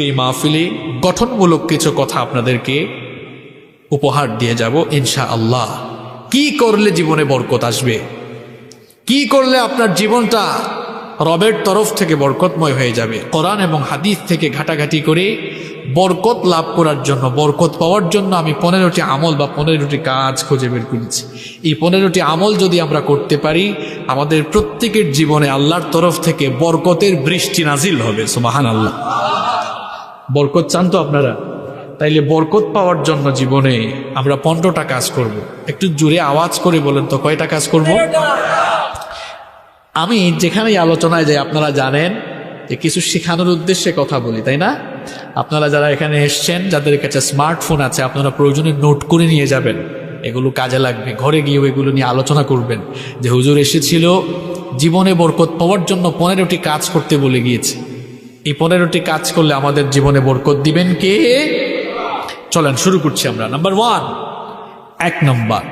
এই মাহফিলে গঠনমূলক কিছু কথা আপনাদেরকে উপহার দিয়ে যাব ইনশাআল্লাহ। কি করলে জীবনে বরকত আসবে, কি করলে আপনার জীবনটা রবের তরফ থেকে বরকতময় হয়ে যাবে, কোরআন এবং হাদিস থেকে ঘাটাঘাটি করে বরকত লাভ করার জন্য, বরকত পাওয়ার জন্য আমি 15টি আমল বা 15টি কাজ খুঁজে বের করেছি। এই 15টি আমল যদি আমরা করতে পারি, আমাদের প্রত্যেকের জীবনে আল্লাহর তরফ থেকে বরকতের বৃষ্টি নাজিল হবে। সুবহানাল্লাহ। বরকত চান তো আপনারা? তাইলে বরকত পাওয়ার জন্য জীবনে আমরা 15টা কাজ করব। একটু জোরে আওয়াজ করে বলেন তো, কয়টা কাজ করব? আমি যেখানেই আলোচনায় যাই আপনারা জানেন যে কিছু শেখানোর উদ্দেশ্যে কথা বলি, তাই না? আপনারা যারা এখানে এসছেন, যাদের কাছে স্মার্টফোন আছে, আপনারা প্রয়োজনে নোট করে নিয়ে যাবেন, এগুলো কাজে লাগবে। ঘরে গিয়েও এগুলো নিয়ে আলোচনা করবেন যে হুজুর এসেছিল জীবনে বরকত পাওয়ার জন্য 15টি কাজ করতে বলে গিয়েছে। এই 15টি কাজ করলে আমাদের জীবনে বরকত দিবেন কে? চলেন শুরু করছি আমরা। নাম্বার 1, 1 নম্বর,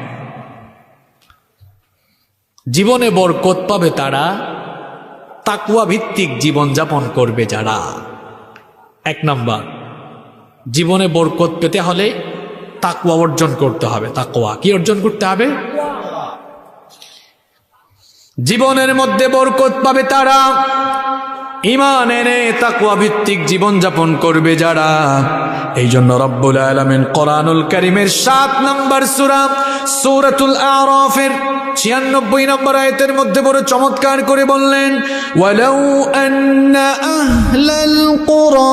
জীবনে বরকত পাবে তারা তাকওয়া ভিত্তিক জীবন যাপন করবে যারা। 1 নম্বর, জীবনে বরকত পেতে হলে তাকওয়া অর্জন করতে হবে। তাকওয়া কি অর্জন করতে হবে? জীবনের মধ্যে বরকত পাবে তারা ঈমান এনে তাকওয়া ভিত্তিক জীবন যাপন করবে যারা। এই জন্য রব্বুল আলামিন কোরআনুল কারীমের 7 নম্বর সূরা সূরাতুল আরাফের 96 নম্বর আয়াতের মধ্যে বড় চমৎকার করে বললেন, ওয়ালাউ আন্না আহলাল কুরা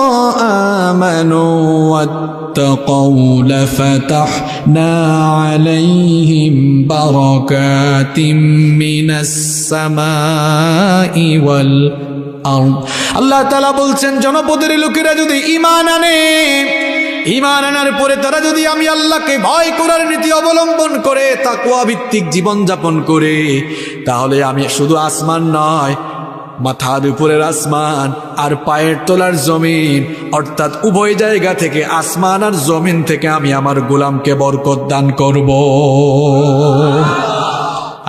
আমানু ওয়াত্তাকাউ লাফাতাহনা আলাইহিম বারাকাতিম মিনাস সামাই ওয়াল আরদ। আল্লাহ তাআলা বলছেন, জনপদের লোকেরা যদি ঈমান আনে, ঈমান আনার পরে তারা যদি আমি আল্লাহকে ভয় করার নীতি অবলম্বন করে তাকওয়া ভিত্তিক জীবন যাপন করে, তাহলে আমি শুধু আসমান নয়, মাথার উপরের আসমান আর পায়ের তলার জমিন, অর্থাৎ উভয় জায়গা থেকে, আসমান আর জমিন থেকে আমি আমার গোলামকে বরকত দান করব।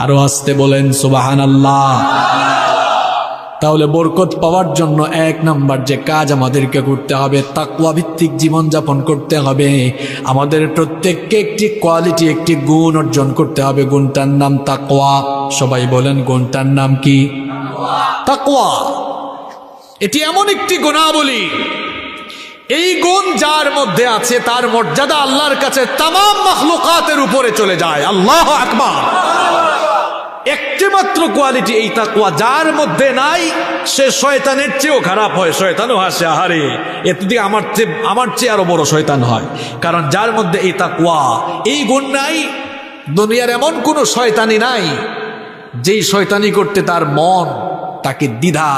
আরো আসতে বলেন সুবহানাল্লাহ। তাহলে বরকত পাওয়ার জন্য 1 নম্বর যে কাজ আমাদেরকে করতে হবে, তাকওয়া ভিত্তিক জীবন যাপন করতে হবে। আমাদের প্রত্যেককে একটি কোয়ালিটি, একটি গুণ অর্জন করতে হবে। গুণটার নাম তাকওয়া। সবাই বলেন, গুণটার নাম কি? তাকওয়া। এটি এমন একটি গুণাবলী, এই গুণ যার মধ্যে আছে তার মর্যাদা আল্লাহর কাছে তামাম মাখলুকাতের উপরে চলে যায়। আল্লাহু আকবার। একটিমাত্র কোয়ালিটি এই তাকওয়া, যার মধ্যে নাই সে শয়তানের চেয়েও খারাপ হয়। শয়তানও হাসে, আহারে এতে আমার চেয়ে আরো বড় শয়তান হয়। কারণ যার মধ্যে এই তাকওয়া, এই গুণ নাই, দুনিয়ার এমন কোনো শয়তানি নাই যেই শয়তানি করতে তার মন তাকে দ্বিধা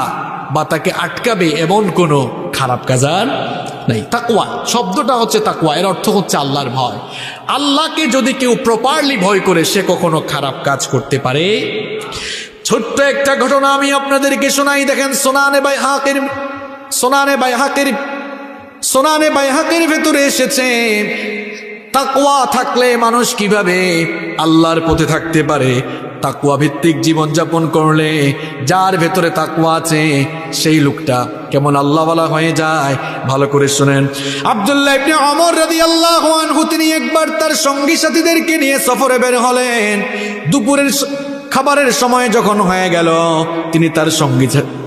বা তাকে আটকাবে, এমন কোনো খারাপ কাজ আর নাই। তাকওয়া শব্দটা হচ্ছে তাকওয়া, এর অর্থ হচ্ছে আল্লাহর ভয়। আল্লাহকে যদি কেউ প্রপারলি ভয় করে, সে কখনো খারাপ কাজ করতে পারে। ছোট্ট একটা ঘটনা আমি আপনাদেরকে শোনাই। দেখেন, সোনানে বাইহাকের ভেতরে এসেছে, তাকওয়া থাকলে মানুষ কিভাবে আল্লাহর পথে থাকতে পারে। তাকওয়া ভিত্তিক জীবন যাপন করলে যার ভেতরে তাকওয়া আছে সেই লোকটা কেমন আল্লাহওয়ালা হয়ে যায়। ভালো করে শুনেন। আব্দুল্লাহ ইবনে ওমর রাদিয়াল্লাহু আনহু তিনি একবার তার সঙ্গী সাথীদেরকে নিয়ে সফরে বের হলেন। দুপুরের খাবারের সময় যখন হয়ে গেল,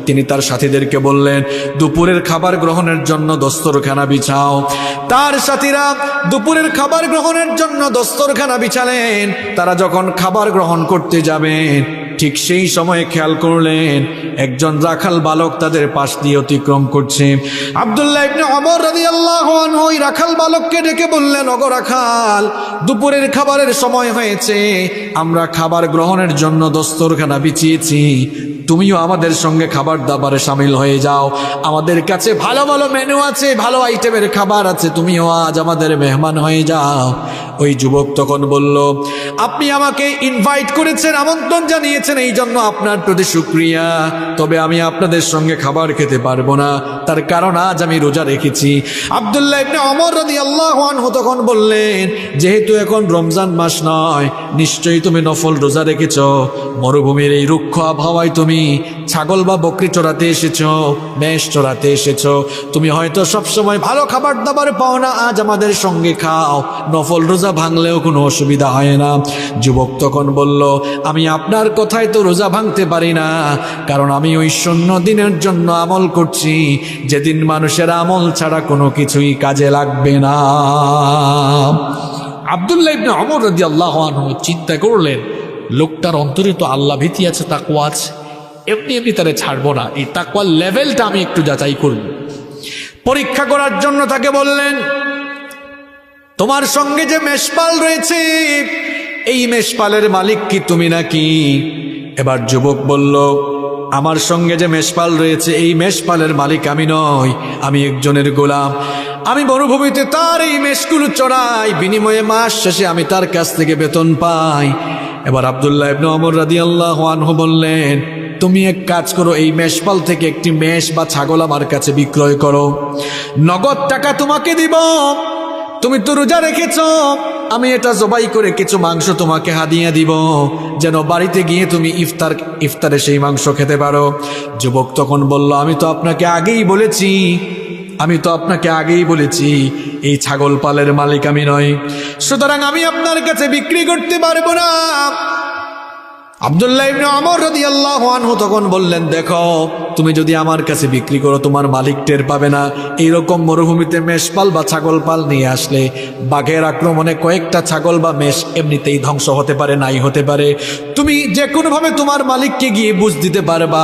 তিনি তার সাথীদেরকে বললেন, দুপুরের খাবার গ্রহণের জন্য দস্তরখানা বিছাও। তার সাথীরা দুপুরের খাবার গ্রহণের জন্য দস্তরখানা বিছালেন। তারা যখন খাবার গ্রহণ করতে যাবেন, ঠিক সেই সময় খেয়াল করলেন একজন রাখাল বালক তাদের পাশ দিয়ে অতিক্রম করছে। আব্দুল্লাহ ইবনে ওমর রাদিয়াল্লাহু আনহু ওই রাখাল বালককে ডেকে বললেন, ওগো রাখাল, দুপুরের খাবারের সময় হয়েছে, আমরা খাবার গ্রহণের জন্য দস্তরখানা বিছিয়েছি, তুমিও আমাদের সঙ্গে খাবার দাবারে শামিল হয়ে যাও। আমাদের কাছে ভালো ভালো মেনু আছে, ভালো আইটেমের খাবার আছে, তুমিও আজ আমাদের মেহমান হয়ে যাও। ওই যুবক তখন বলল, আপনি আমাকে ইনভাইট করেছেন, আমন্ত্রণ জানিয়েছেন, এই জন্য আপনার প্রতি শুকরিয়া, তবে আমি আপনাদের সঙ্গে খাবার খেতে পারবো না, তার কারণ আজ আমি রোজা রেখেছি। আব্দুল্লাহ ইবনে ওমর রাদিয়াল্লাহু আনহু তখন বললেন, যেহেতু এখন রমজান মাস নয়, নিশ্চয়ই তুমি নফল রোজা রেখেছ, মরুভূমির এই রুক্ষ আবহাওয়ায় তুমি ছাগল বা বকরি চড়াতে এসেছো, মেষ চড়াতে এসেছো, তুমি হয়তো সবসময় ভালো খাবার দাবার পাও না, আজ আমাদের সঙ্গে খাও, নফল রোজা ভাঙলেও কোনো অসুবিধা হয় না। যুবক তখন বলল, আমি আপনার কথায় তো রোজা ভাঙতে পারি না, কারণ আমি ওই শূন্য দিনের জন্য আমল করছি যেদিন মানুষের আমল ছাড়া কোনো কিছুই কাজে লাগবে না। আব্দুল্লাহ ইবনে ওমর রাদিয়াল্লাহু আনহু চিন্তা করলেন, লোকটার অন্তরে তো আল্লাহ ভীতি আছে, তাকওয়া আছে, এমনি এমনি তারে ছাড়বো না, এই তাকওয়ার লেভেলটা আমি একটু যাচাই করব। পরীক্ষা করার জন্য তাকে বললেন, তোমার সঙ্গে যে মেষপাল রয়েছে, এই মেষপালের মালিক কি তুমি নাকি? এবার যুবক বলল, আমার সঙ্গে যে মেষপাল রয়েছে এই মেষপালের মালিক আমি নই, আমি একজনের গোলাম। আমি মরুভূমিতে তার এই মেষগুলো চড়াই, বিনিময়ে মাস শেষে আমি তার কাছ থেকে বেতন পাই। এবার আব্দুল্লাহ ইবনে ওমর রাদিয়াল্লাহু আনহু বললেন, তুমি এক কাজ করো, এই মেষপাল থেকে একটি মেষ বা ছাগল আমার কাছে বিক্রয় করো, নগদ টাকা তোমাকে দিব। তুমি তো রোজা রেখেছ, আমি এটা জবাই করে কিছু মাংস তোমাকে হাদিয়া দিব, যেন বাড়িতে গিয়ে তুমি ইফতারে সেই মাংস খেতে পারো। যুবক তখন বলল, আমি তো আপনাকে আগেই বলেছি এই ছাগল পালের মালিক আমি নই, সুতরাং আমি আপনার কাছে বিক্রি করতে পারবো না। আব্দুল্লাহ ইবনে ওমর রাদিয়াল্লাহু আনহু তখন বললেন, দেখো, তুমি যদি আমার কাছে বিক্রি করো তোমার মালিক টের পাবে না। এইরকম মরুভূমিতে মেষপাল বা ছাগল পাল নিয়ে আসলে বাঘের আক্রমণে কয়েকটা ছাগল বা মেষ এমনিতেই ধ্বংস হতে পারে, নাই হতে পারে। তুমি যে কোনোভাবে তোমার মালিককে গিয়ে বুঝ দিতে পারবা,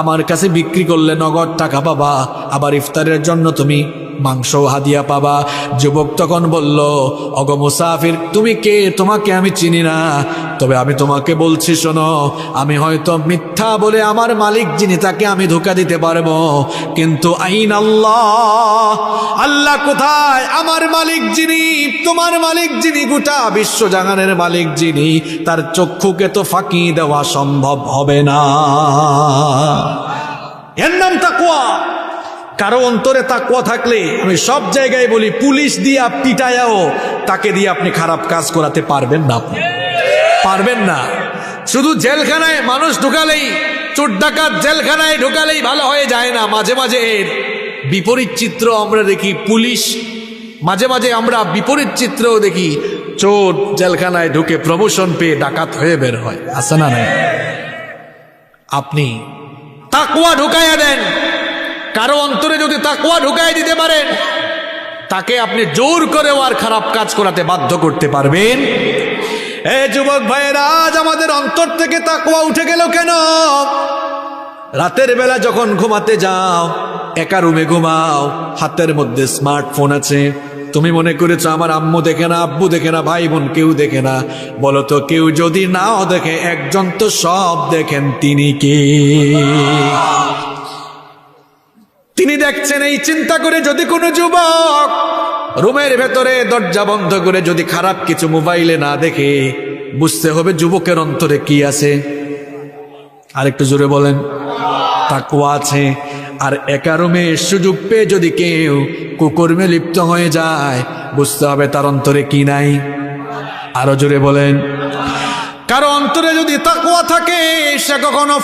আমার কাছে বিক্রি করলে নগদ টাকা পাবা, আবার ইফতারের জন্য তুমি মাংস হাদিয়া পাবা। যুবক তখন বলল, ওগো মুসাফির, তুমি কে? তোমাকে আমি চিনি না, তবে আমি তোমাকে বলছি শোনো, আমি হয়তো মিথ্যা বলে আমার মালিক যিনি তাকে আমি ধোঁকা দিতে পারবো, কিন্তু আইন আল্লাহ, আল্লাহ কোথায়? আমার মালিক যিনি, তোমার মালিক যিনি, গোটা বিশ্বজাহানের মালিক যিনি, তার চক্ষুকে তো ফাঁকি দেওয়া সম্ভব হবে না। এর নাম তাকওয়া। কারো অন্তরে তাকওয়া থাকলে, আমি সব জায়গায় বলি, পুলিশ দিয়া পিটায়াও তাকে দিয়ে আপনি খারাপ কাজ করাতে পারবেন না, আপনি পারবেন না। শুধু জেলখানায় মানুষ ঢুকালেই, চোর ডাকাত জেলখানায় ঢুকালেই ভালো হয়ে যায় না, মাঝে মাঝে এর বিপরীত চিত্র আমরা দেখি। পুলিশ মাঝে মাঝে আমরা বিপরীত চিত্রও দেখি, চোর জেলখানায় ঢুকে প্রমোশন পেয়ে ডাকাত হয়ে বের হয়, আছে না নাই? আপনি তাকওয়া ঢুকাইয়া দেন, কারো অন্তরে যদি তাকওয়া ঢুকাই দিতে পারেন, তাকে আপনি জোর করেও আর খারাপ কাজ করাতে বাধ্য করতে পারবেন। এ যুবক ভাইয়েরা, আজ আমাদের অন্তর থেকে তাকওয়া উঠে গেল কেন? রাতের বেলা যখন ঘুমাতে যাও, একা রুমে ঘুমাও, হাতের মধ্যে স্মার্টফোন আছে, তুমি মনে করেছো আমার আম্মু দেখে না, আব্বু দেখে না, ভাই বোন কেউ দেখে না। বলো তো, কেউ যদি নাও দেখে, একজন তো সব দেখেন, তিনি কে? তিনি দেখছেন। এই চিন্তা করে যদি কোনো যুবক রুমের ভেতরে দরজা বন্ধ করে যদি খারাপ কিছু মোবাইলে না দেখে, বুঝতে হবে যুবকের অন্তরে কি আছে। আরেকটু জোরে বলেন, তাকওয়া আছে। আর একা রুমে সুযোগ পেয়ে যদি কেউ কুকর্মে লিপ্ত হয়ে যায়, বুঝতে হবে তার অন্তরে কি নাই। আরো জোরে বলেন। কারো অন্তরে যদি তাকওয়া থাকে, সে কখনো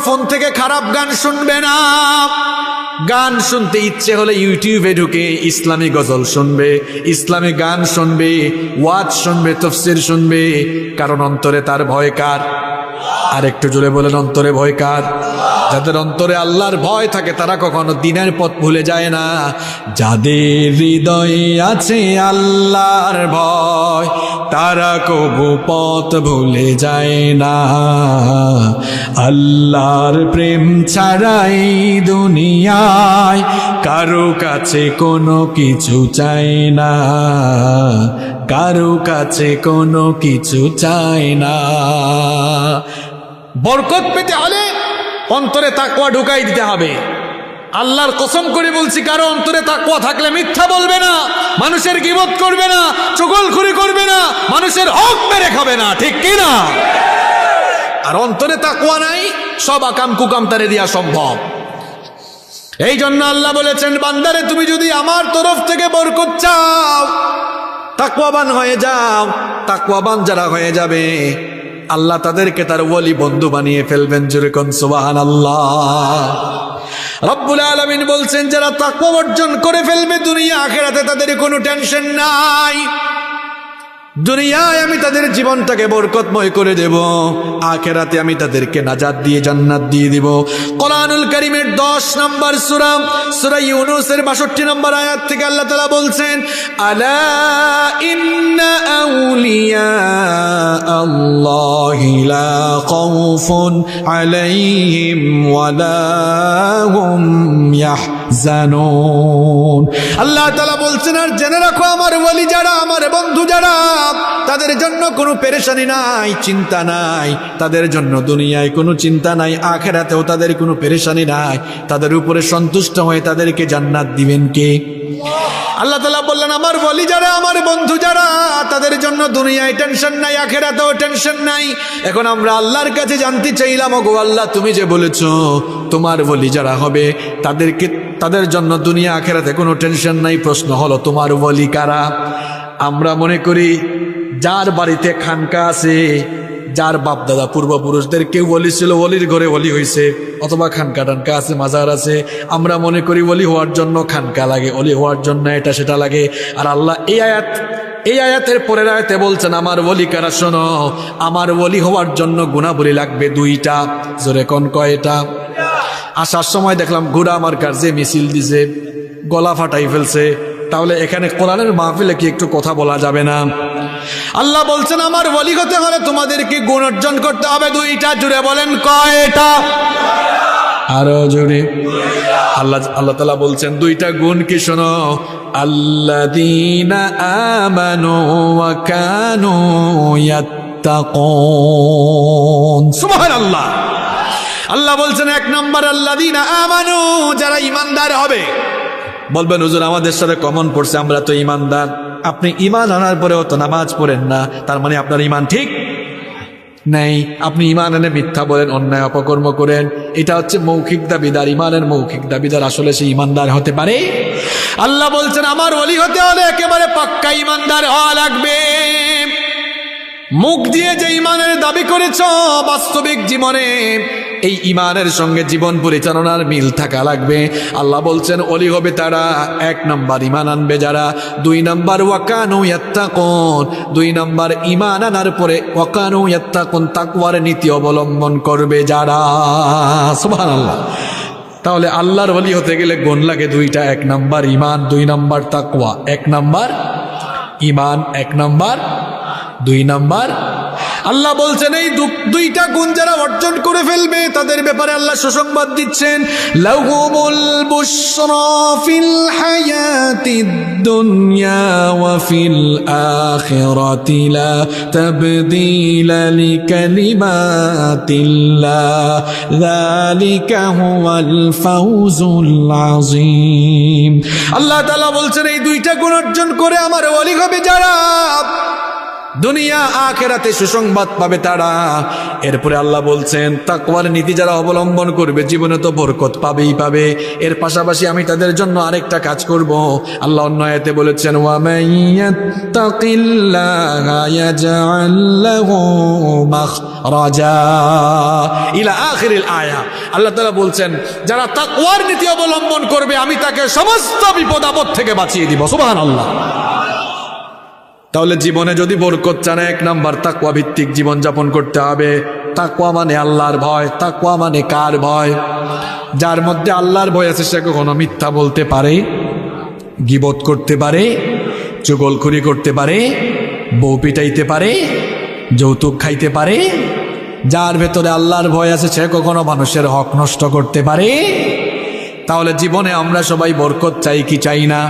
ফোন থেকে খারাপ গান শুনবে না। গান শুনতে ইচ্ছে হলে ইউটিউবে ঢুকে ইসলামী গজল শুনবে, ইসলামী গান শুনবে, ওয়াজ শুনবে, তাফসীর শুনবে, কারণ অন্তরে তার ভয় কার? আর একটু জোরে বলেন, অন্তরে ভয় কার? যাদের অন্তরে আল্লাহর ভয় থাকে তারা কখনো দিনের পথ ভুলে যায় না। যাদের হৃদয়ে আছে আল্লাহর ভয়, তারা কবু পথ ভুলে যায় না। আল্লাহর প্রেম ছাড়াই দুনিয়ায় কারো কাছে কোনো কিছু চাই না, কারো কাছে কোনো কিছু চাই না। বরকত পেতে হলে অন্তরে তাকওয়া ঢুকাই দিতে হবে। আল্লাহর কসম করে বলছি, কারো অন্তরে তাকওয়া থাকলে মিথ্যা বলবে না, মানুষের গীবত করবে না, চুগলখড়ি করবে না, মানুষের হক মেরে খাবে না, ঠিক কি না? আর অন্তরে তাকওয়া নাই, সব আকাম কুকাম তারে দিয়া সম্ভব। এই জন্য আল্লাহ বলেছেন, বান্দারে তুমি যদি আমার তরফ থেকে বরকত চাও, তাকওয়াবান হয়ে যাও। তাকওয়াবান যারা হয়ে যাবে আল্লাহ তাদেরকে তার ওয়ালি বন্ধু বানিয়ে ফেলবেন। জোরে কোন সুবহানাল্লাহ। রব্বুল আলামিন বলছেন যারা তাকওয়া অর্জন করে ফেলবে দুনিয়া আখিরাতে তাদের কোনো টেনশন নাই। দুনিয়ায় আমি তাদের জীবনটাকে বরকতময় করে দেব, আখিরাতে আমি তাদেরকে নাজাত দিয়ে জান্নাত দিয়ে দেব। কোরআনুল কারীমের 10 নম্বর সূরা, সূরা ইউনূসের 62 নম্বর আয়াত থেকে আল্লাহ তাআলা বলছেন, আলা ইন্না আউলিয়া আল্লাহি লা খাউফুন আলাইহিম ওয়ালা হুম ইয়াহজানুন। আল্লাহ তাআলা বলছেন আর জেনে রাখো আমার ওলি যারা, আমার বন্ধু যারা, তাদের জন্য কোনো পেরেশানি নাই, চিন্তা নাই। তাদের জন্য দুনিয়ায় কোনো চিন্তা নাই, আখিরাতেও তাদের কোনো পেরেশানি নাই। তাদের উপরে সন্তুষ্ট হয়ে তাদেরকে জান্নাত দিবেন কে? আল্লাহ তাআলা বললেন আমার ওলি যারা, আমার বন্ধু যারা, তাদের জন্য দুনিয়ায় টেনশন নাই, আখিরাতেও টেনশন নাই। এখন আমরা আল্লাহর কাছে জানতে চাইলাম, ওগো আল্লাহ তুমি যে বলেছো তোমার ওলি যারা হবে তাদের জন্য দুনিয়া আখিরাতে কোনো টেনশন নাই। প্রশ্ন হলো তোমার ওলি কারা? আমরা মনে করি যার বাড়িতে খানকা আছে, যার বাপ দাদা পূর্বপুরুষদের কেউ ওলি ছিল, ওলির ঘরে ওলি হয়েছে, অথবা খানকা টানকা আছে, মাজার আছে, আমরা মনে করি ওলি হওয়ার জন্য খানকা লাগে, ওলি হওয়ার জন্য এটা সেটা লাগে। আর আল্লাহ এই আয়াতের পরের আয়াতে বলছেন আমার ওলি কারা? শোনো, আমার ওলি হওয়ার জন্য গুণাবলী লাগবে 2টা। জোরে কোন কয়টা? আসার সময় দেখলাম ঘোড়া আমার কাছে মিছিল দিছে, গলা ফাটাই ফেলছে। তাহলে এখানে কোরআনের মাহফিলে কি একটু কথা বলা যাবে না? আল্লাহ বলছেন আমার ওলি হতে হলে তোমাদেরকে গুণ অর্জন করতে হবে 2টা। জুড়ে বলেন কয়টা? আরো জোরে। আল্লাহ তাআলা বলছেন 2টা গুণ কি? শোনো, আল্লাযীনা আমানু ওয়া কানু ইয়াত্তাকুন। সুবহানাল্লাহ। আল্লাহ বলছেন 1 নম্বর আল্লাযীনা আমানু, যারা ঈমানদার হবে। বলবেন হুজুর আমাদের সাথে কমন পড়ছে, আমরা তো ঈমানদার। আপনি ঈমান আনার পরেও তো নামাজ পড়েন না, তার মানে আপনার ঈমান ঠিক নেই। আপনি ঈমান এনে মিথ্যা বলেন, অন্যায় অপকর্ম করেন, এটা হচ্ছে মৌখিক দাবিদার। ঈমানের মৌখিক দাবিদার আসলে সে ঈমানদার হতে পারে? আল্লাহ বলছেন আমার ওলি হতে হলে একেবারে পাক্কা ঈমানদার হওয়া লাগবে। মুখ দিয়ে যে ঈমানের দাবি করেছ, বাস্তবিক জীবনে এই ঈমানের সঙ্গে জীবন পরিচালনার মিল থাকা লাগবে। আল্লাহ বলছেন ওলি হবে তারা 1 নম্বর ঈমান আনবে যারা, 2 নম্বর ওয়াকানু ইয়াত্তাকুন, 2 নম্বর ঈমান আনার পরে ওয়াকানু ইয়াত্তাকুন, তাকওয়ার নীতি অবলম্বন করবে যারা। সুবহানাল্লাহ। তাহলে আল্লাহর ওলি হতে গেলে গুণ লাগে 2টা। 1 নম্বর ঈমান, 2 নম্বর তাকওয়া। 1 নম্বর ঈমান, 1 নম্বর 2 নম্বর। আল্লাহ বলছেন এই 2টা গুণ যারা অর্জন করে ফেলবে তাদের ব্যাপারে আল্লাহ সুসংবাদ দিচ্ছেন, লাহুমুল বুশরা ফিল হায়াতিদ দুনিয়া ওয়া ফিল আখিরাতি লা তাবদীলা লিকালিমাতিল্লাহ যালিকা হুয়াল ফাওজুল আযীম। আল্লাহ তাআলা বলছেন এই 2টা গুণ অর্জন করে আমার ওলি হবে যারা, দুনিয়া আখিরাতে সুসংবাদ পাবে তারা। এরপরে আল্লাহ বলছেন তাকওয়ার নীতি যারা অবলম্বন করবে জীবনে তো বরকত পাবেই পাবে। এর পাশাপাশি আমি তাদের জন্য আরেকটা কাজ করব। আল্লাহ অন্য আয়াতে বলেছেন ওয়া মাইয়াত্তাকিল্লাহা ইয়াজআল লাহু মাখরাজা ইলা আখিরিল আয়া। আল্লাহ তাআলা বলছেন যারা তাকওয়ার নীতি অবলম্বন করবে আমি তাকে সমস্ত বিপদ আপদ থেকে বাঁচিয়ে দিব। সুবহানাল্লাহ। তাহলে জীবনে যদি বরকত চান 1 নম্বর তাকওয়া ভিত্তিক জীবন যাপন করতে হবে। তাকওয়া মানে আল্লাহর ভয়। তাকওয়া মানে কার ভয়? যার মধ্যে আল্লাহর ভয় আছে সে কখনো মিথ্যা বলতে পারে, গীবত করতে পারে, চুগলখড়ি করতে পারে, বউ পিটাইতে পারে, যৌতুক খাইতে পারে। যার ভেতরে আল্লাহর ভয় আছে সে কখনো মানুষের হক নষ্ট করতে পারে। তাহলে জীবনে আমরা সবাই বরকত চাই কি চাই না?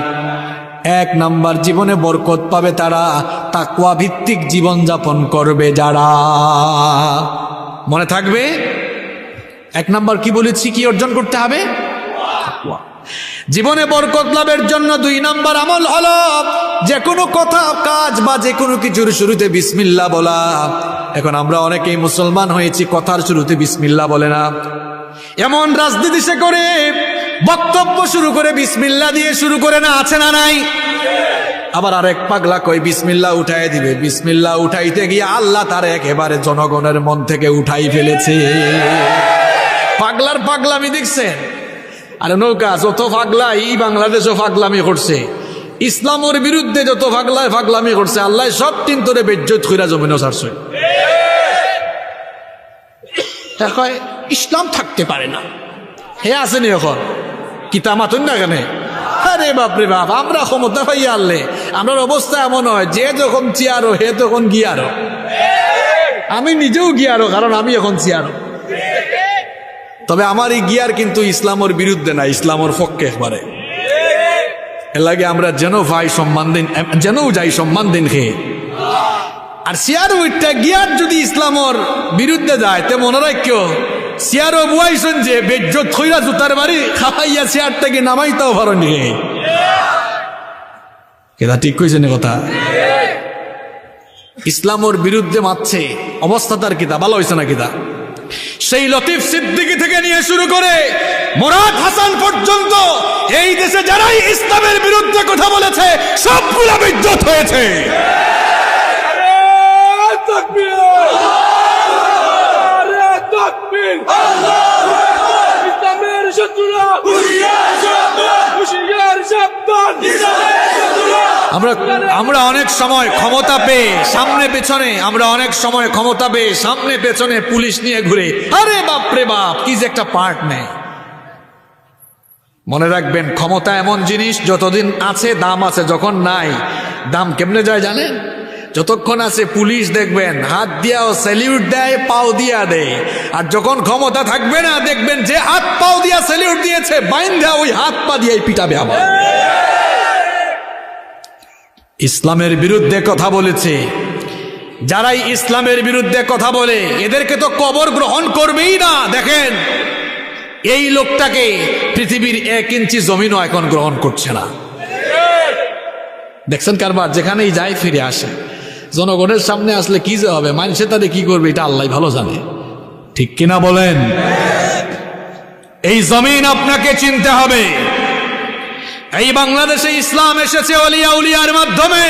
1 নম্বর জীবনে বরকত পাবে তারা তাকওয়া ভিত্তিক জীবন যাপন করবে যারা। মনে থাকবে 1 নম্বর কি বলেছি, কি অর্জন করতে হবে? তাকওয়া। জীবনে বরকত লাভের জন্য 2 নম্বর আমল হলো যে কোনো কথা কাজ বা যে কোনো কিছুর শুরুতে বিসমিল্লাহ বলা। এখন আমরা অনেকেই মুসলমান হয়েছি কথার শুরুতে বিসমিল্লাহ বলে না। এমন রাজনীতি সে করে বক্তব্য শুরু করে বিসমিল্লাহ দিয়ে শুরু করে না, আছে না নাই? আবার আরেক পাগলা কয় বিসমিল্লাহ উঠাই দিবে, বিসমিল্লাহ উঠাইতে গিয়ে আল্লাহ তার একেবারে জনগণের মন থেকে উঠাই ফেলেছে। পাগলার পাগলামি দেখছেন? আরে নৌকা যত পাগলা এই বাংলাদেশও পাগলামি করছে, ইসলামের বিরুদ্ধে যত পাগলায় পাগলামি করছে, আল্লাহ সব তিন তোরে বেজ্জত কইরা জমিনও ছাড়ছে। কয় ইসলাম থাকতে পারে না, হে আসেনি এখন কিতা মাতুন না কেন? আরে বাপরে বাপ, আমরা ক্ষমতা পাই আনলে আমার অবস্থা এমন হয়, যে যখন চেয়ারও হে তখন গিয়ারও। আমি নিজেও গিয়ারও, কারণ আমি এখন চেয়ারও। তবে আমার এই গিয়ার কিন্তু ইসলামের বিরুদ্ধে না, ইসলামের পক্ষে একবারে। এর লাগে আমরা যেন ভাই সম্মান দিন, যেন যাই সম্মান দিন খেয়ে। আর চেয়ার উইটটা গিয়ার যদি ইসলামের বিরুদ্ধে যায় তে মনে রাখিও চেয়ারও বুয়াইছেন যে বেজ্জত খইরা জুতার বাড়ি খাওয়াইয়া চেয়ারটাকে নামাইতেও পারো নি। এটা ঠিক কইছে না কথা? ইসলামের বিরুদ্ধে মারছে, অবস্থা তার কিতা ভালো হয়েছে না কিতা? সেই লতিফ সিদ্দিকী থেকে নিয়ে শুরু করে মুরাদ হাসান পর্যন্ত এই দেশে যারাই ইসলামের বিরুদ্ধে কথা বলেছে সবগুলা বেজ্জত হয়েছে। আমরা অনেক সময় ক্ষমতা পেয়ে সামনে পেছনে, আমরা অনেক সময় ক্ষমতা পেয়ে সামনে পেছনে পুলিশ নিয়ে ঘুরে, আরে বাপরে বাপ কি যে একটা পার্ট নেই। মনে রাখবেন ক্ষমতা এমন জিনিস, যতদিন আছে দাম আছে, যখন নাই দাম কেমনে যায় জানেন? যতক্ষণ আছে পুলিশ দেখবেন হাত দিয়াও স্যালিউট দেয়, পাও দিয়া দেয়, আর যখন ক্ষমতা থাকবে না দেখবেন যে হাত পাও দিয়া স্যালিউট দিয়েছে বাইন দেয়া ওই হাত পা দিয়েই পিটাবে আবার। ইসলামের বিরুদ্ধে কথা বলেছে, যারাই ইসলামের বিরুদ্ধে কথা বলে এদেরকে তো কবর গ্রহণ করবেই না। দেখেন এই লোকটাকে পৃথিবীর 1 ইঞ্চি জমিনও এখন গ্রহণ করছে না। দেখছেন কারবার, যেখানেই যায় ফিরে আসে। জনগণের সামনে আসলে কি যে হবে, মানুষে তাদের কি করবে এটা আল্লাহ ভালো জানে, ঠিক কিনা বলেন? এই জমিন আপনাকে চিনতে হবে। এই বাংলাদেশে ইসলাম এসেছে ওলিয়া উলিয়ার মাধ্যমে।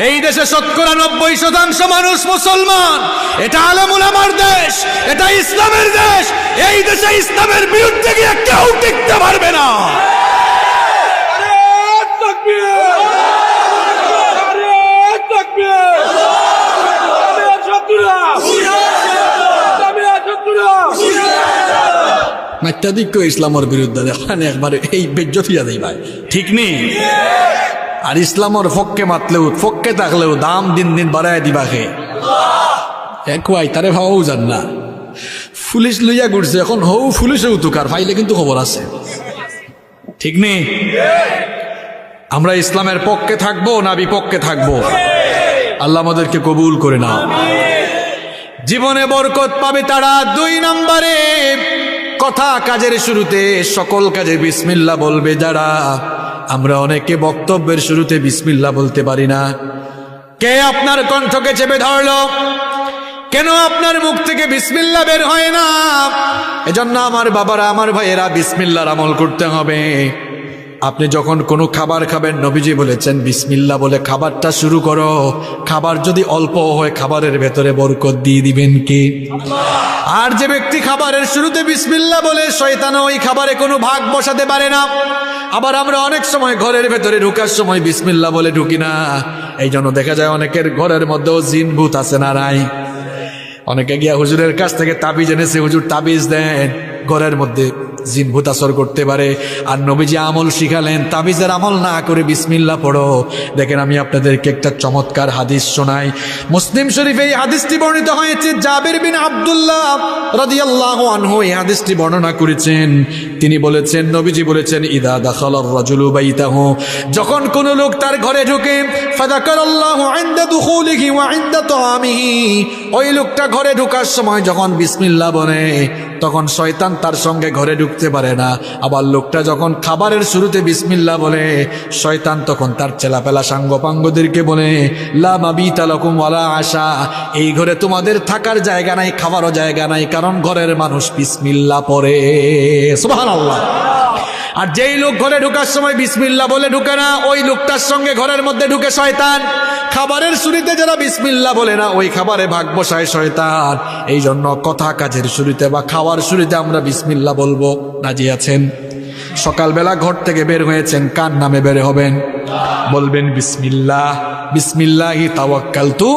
এই দেশে 90% মানুষ মুসলমান। এটা আলেম উলামার দেশ, এটা ইসলামের দেশ। এই দেশে ইসলামের বিরুদ্ধে গিয়ে কেউ টিকতে পারবে না। ইসলামের বিরুদ্ধে একবারে এই বেজ্জতিয়া দেই ভাই, ঠিক নেই? আর ইসলামের পক্ষে মাতলেও পক্ষে থাকলেও দাম দিন দিন বাড়ায় দিবা খে একই তারে ভাবাও যান না। পুলিশ লইয়া ঘুরছে এখন, হৌ পুলিশেও তুকার ফাইলে কিন্তু খবর আছে, ঠিক নেই? আমরা ইসলামের পক্ষে থাকবো না বিপক্ষে থাকবো? আল্লাহ আমাদেরকে কবুল করে নাও। জীবনে বরকত পাবে তারা 2 নম্বরে কথা কাজের শুরুতে সকল কাজে বিসমিল্লাহ বলবে যারা। আমরা অনেকে বক্তব্যের শুরুতে বিসমিল্লাহ বলতে পারি না। কে আপনার কণ্ঠকে চেপে ধরলো? কেন আপনার মুখ থেকে বিসমিল্লাহ বের হয় না? এজন্য আমার বাবারা, আমার ভাইয়েরা, বিসমিল্লাহর আমল করতে হবে। আপনি যখন কোনো খাবার খাবেন, নবীজি বলেছেন বিসমিল্লাহ বলে খাবারটা শুরু করো। খাবার যদি অল্প হয় খাবারের ভেতরে বরকত দিয়ে দিবেন কে? আর যে ব্যক্তি খাবারের শুরুতে বিসমিল্লাহ বলে, শয়তানও ওই খাবারে কোনো ভাগ বসাতে পারে না। আবার আমরা অনেক সময় ঘরের ভেতরে ঢুকার সময় বিসমিল্লাহ বলে ঢুকি না। এই জন্য দেখা যায় অনেকের ঘরের মধ্যেও জিন ভূত আছে না নাই? অনেকে গিয়া হুজুরের কাছ থেকে তাবিজ এনেছে, হুজুর তাবিজ দেন, ঘরের মধ্যে জিন ভূত আসর করতে পারে। আর নবীজি আমল শিখালেন, তাবিজের আমল না করে বিসমিল্লাহ পড়ো। দেখেন আমি আপনাদেরকে একটা চমৎকার হাদিস শোনাই। মুসলিম শরীফে এই হাদিসটি বর্ণিত হয়েছে। জাবির বিন আব্দুল্লাহ রাদিয়াল্লাহু আনহু এই হাদিসটি বর্ণনা করেছেন। তিনি বলেছেন, নবীজি বলেছেন, ইদা দাখালার রাজুলু বাইতাহু, যখন কোন লোক তার ঘরে ঢোকে, ফাযাকারাল্লাহু ইনদা দুখুলিহি ওয়া ইনদা তাআমিহি, ওই লোকটা ঘরে ঢোকার সময় যখন বিসমিল্লাহ বলে তখন শয়তান তার সঙ্গে ঘরে ঢুকতে পারে না। আবার লোকটা যখন খাবারের শুরুতে বিসমিল্লাহ বলে, শয়তান তখন তার চেলাপেলা সাঙ্গপাঙ্গদেরকে বলে, লা মাবিতা লাকুম ওয়ালা আশা, এই ঘরে তোমাদের থাকার জায়গা নাই, খাবারও জায়গা নাই, কারণ ঘরের মানুষ বিসমিল্লাহ পড়ে। সুবহানাল্লাহ। আর যেই লোক ঘরে ঢোকার সময় বিসমিল্লাহ বলে ঢুকে না, ওই লোকটার সঙ্গে ঘরের মধ্যে ঢুকে শয়তান। খাবারের শুরুতে যারা বিসমিল্লাহ বলে না, ওই খাবারে ভাগ বসায় শয়তান। এই জন্য কথা কাজের শুরুতে বা খাওয়ার শুরুতে আমরা বিসমিল্লাহ বলবো। রাজি আছেন? সকালবেলা ঘর থেকে বের হয়েছেন, কার নামে বের হবেন? বলবেন বিসমিল্লাহ, বিসমিল্লাহি তাওয়াক্কালতু।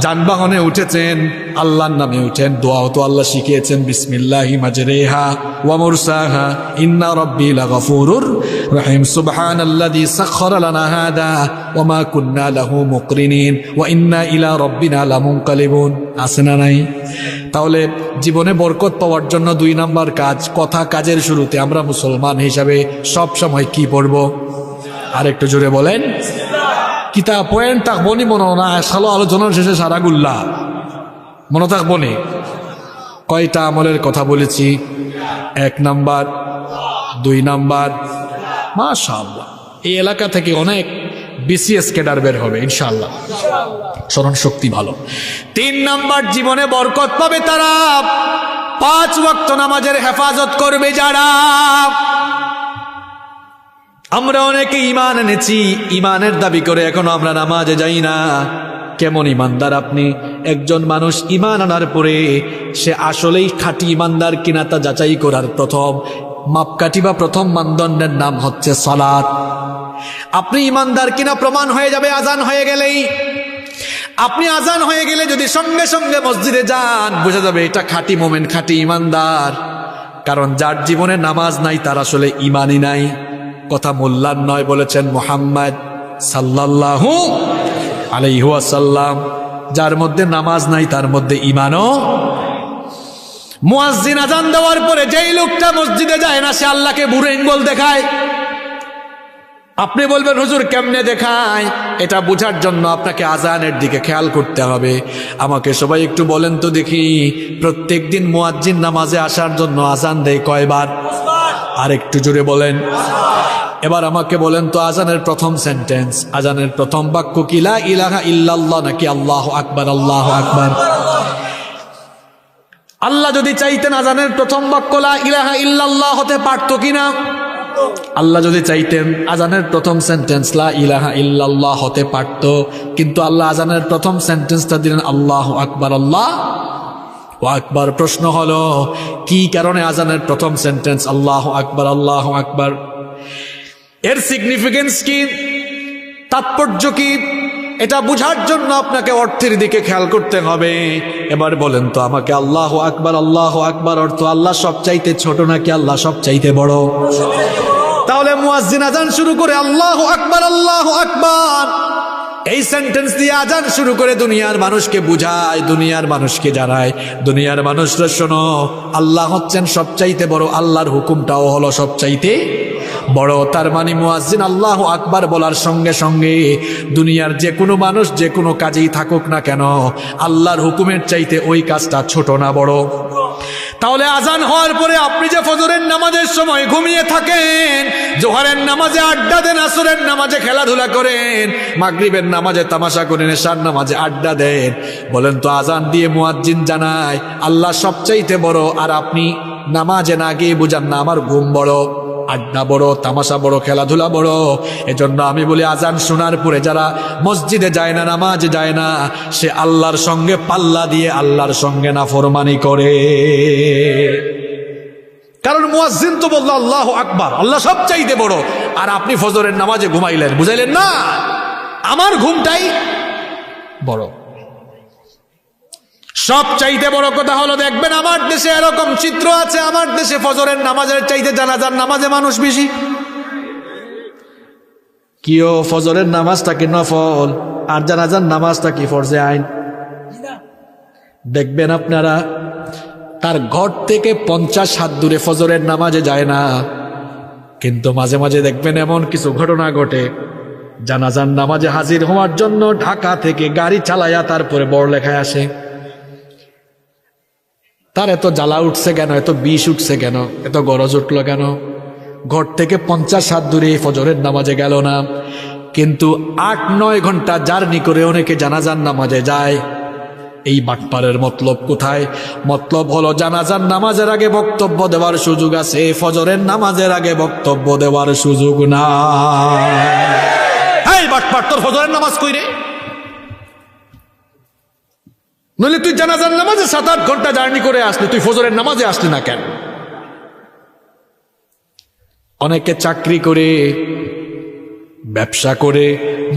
যানবাহনে উঠেছেন, আল্লাহর নামে উঠেন। দোয়াও তো আল্লাহ শিখিয়েছেন, বিসমিল্লাহি মাজরিহা ওয়া মুরসাহা ইন্না রাব্বি লাগফুরুর রহিম। সুবহানাল্লাযী সাখখারা লানা হাদা ওয়া মা কুন্না লাহু মুকরিনিন ওয়া ইন্না ইলা রাব্বিনা লামুনকালিবুন। আছে না নাই? তাহলে জীবনে বরকত পাওয়ার জন্য 2 নাম্বার কাজ, কথা কাজের শুরুতে আমরা মুসলমান হিসাবে সব সময় কি পড়ব? আরেকটু জোরে বলেন। কিতাব পয়েন্ট থাকবো নি মনে না? সালো আলোচনার শেষে সারাগুল্লা মনে থাকবো নি? কয়টা আমলের কথা বলেছি? 1 নাম্বার, 2 নাম্বার। মাশাআল্লাহ, এই এলাকা থেকে অনেক বিসিএস ক্যাডার বের হবে ইনশাআল্লাহ, স্মরণ শক্তি ভালো। 3 নাম্বার, জীবনে বরকত পাবে তারা 5 ওয়াক্ত নামাজের হেফাজত করবে যারা। আমরা অনেকে ঈমান এনেছি, ঈমানের দাবি করে এখনো আমরা নামাজে যাই না। কেমন ঈমানদার আপনি? একজন মানুষ ঈমান আনার পরে সে আসলেই খাঁটি ঈমানদার কিনা তা যাচাই করার প্রথম মাপকাঠি বা প্রথম মানদণ্ডের নাম হচ্ছে সালাত। আপনি ঈমানদার কিনা প্রমাণ হয়ে যাবে আজান হয়ে গেলেই। আপনি আজান হয়ে গেলে যদি সঙ্গে সঙ্গে মসজিদে যান, বোঝা যাবে এটা খাঁটি মোমেন, খাঁটি ঈমানদার। কারণ যার জীবনে নামাজ নাই তার আসলে ঈমানই নাই। কথা মোল্লার নয়, বলেছেন মুহাম্মদ সাল্লাল্লাহু আলাইহি ওয়াসাল্লাম। যার মধ্যে নামাজ নাই তার মধ্যে ঈমানও। মুয়াজ্জিন আজান দেওয়ার পরে যেই লোকটা মসজিদে যায় না, সে আল্লাহকে বুড়ো আঙ্গুল দেখায়। আপনি বলবেন হুজুর কেমনে দেখায়? এটা বোঝার জন্য আপনাকে আজানের দিকে খেয়াল করতে হবে। আমাকে সবাই একটু বলেন তো দেখি, প্রত্যেক দিন মুয়াজ্জিন নামাজে আসার জন্য আজান দেয় কয়বার? আর একটু জোরে বলেন। এবার আমাকে বলেন তো, আজানের প্রথম সেন্টেন্স, আজানের প্রথম বাক্য কি লা ইলাহা ইল্লাল্লাহ নাকি আল্লাহু আকবার? আল্লাহু আকবার। আল্লাহ যদি চাইতেন আজানের প্রথম বাক্য লা ইলাহা ইল্লাল্লাহ হতে পারতো কিনা? আল্লাহ যদি চাইতেন আজানের প্রথম সেন্টেন্স লা ইলাহা ইল্লাল্লাহ হতে পারতো, কিন্তু আল্লাহ আজানের প্রথম সেন্টেন্সটা দিলেন আল্লাহু আকবার। আল্লাহু আকবার। প্রশ্ন হলো, কি কারণে আজানের প্রথম সেন্টেন্স আল্লাহু আকবার? আল্লাহু আকবার এর সিগনিফিকেন্স কি, তাৎপর্য কি? এটা বুঝার জন্য আপনাকে অর্থের দিকে খেয়াল করতে হবে। এবার বলেন তো আমাকে, আল্লাহু আকবার, আল্লাহু আকবার অর্থ আল্লাহ সবচাইতে ছোট নাকি আল্লাহ সবচাইতে বড়? তাহলে মুয়াজ্জিন আজান শুরু করে আল্লাহু আকবার, আল্লাহু আকবার এই সেন্টেন্স দিয়ে আজান শুরু করে দুনিয়ার মানুষকে বুঝায়, দুনিয়ার মানুষকে জানায়, দুনিয়ার মানুষরা শোনো, আল্লাহ হচ্ছেন সবচাইতে বড়, আল্লাহর হুকুমটাও হলো সবচাইতে বড়। তার মানে মুয়াজ্জিন আল্লাহু আকবার বলার সঙ্গে সঙ্গে দুনিয়ার যে কোনো মানুষ যে কোনো কাজেই থাকুক না কেন, আল্লাহর হুকুমের চাইতে ওই কাজটা ছোট না বড়? তাহলে আজান হওয়ার পরে আপনি যে ফজরের নামাজের সময় ঘুমিয়ে থাকেন, জোহরের নামাজে আড্ডা দেন, আসরের নামাজে খেলাধুলা করেন, মাগরিবের নামাজে তামাশা করেন, এশার নামাজে আড্ডা দেন, বলেন তো আজান দিয়ে মুয়াজ্জিন জানায় আল্লাহ সবচাইতে বড়, আর আপনি নামাজে না গিয়ে বুঝান না আমার ঘুম বড়, আড্ডা বড়, তামাশা বড়, খেলাধুলা বড়। এজন্য আমি বলি, আজান শোনার পরে যারা মসজিদে যায় না, নামাজে যায় না, সে আল্লাহর সঙ্গে পাল্লা দিয়ে আল্লাহর সঙ্গে নাফরমানি করে। কারণ মুয়াজ্জিন তো বলল আল্লাহু আকবার, আল্লাহ সবচাইতে বড়, আর আপনি ফজরের নামাজে ঘুমাইলেন, বুঝাইলেন না আমার ঘুমটাই বড়। সবচাইতে বড় কথা হলো, দেখবেন আমার দেশে এরকম চিত্র আছে, আমার দেশে ফজরের নামাজের চাইতে জানাজার নামাজে মানুষ বেশি। কিও ফজরের নামাজটা কি নফল আর জানাজার নামাজটা কি ফরজে আইন? দেখবেন আপনারা তার ঘর থেকে 50 হাত দূরে ফজরের নামাজে যায় না, কিন্তু মাঝে মাঝে দেখবেন এমন কিছু ঘটনা ঘটে, জানাজার নামাজে হাজির হওয়ার জন্য ঢাকা থেকে গাড়ি চালায়া তারপরে বড় লেখায় আসে। তার এত জ্বালা উঠছে কেন, এত বিষ উঠছে কেন, এত গরজ উঠলো কেন? ঘর থেকে 50 হাত দূরে ফজরের নামাজে গেল না, কিন্তু 8-9 ঘন্টা জার্নি করে অনেকে জানাজার নামাজে যায়। এই বাটপারের মতলব কোথায়? মতলব হলো জানাজার নামাজের আগে বক্তব্য দেওয়ার সুযোগ আছে, ফজরের নামাজের আগে বক্তব্য দেওয়ার সুযোগ না। এই বাটপার, তোর ফজরের নামাজ কই রে? নইলে তুই জানাজার নামাজে 7-8 ঘন্টা জার্নি করে আসলি, তুই ফজরের নামাজে আসলি না কেন? অনেকে চাকরি করে, ব্যবসা করে,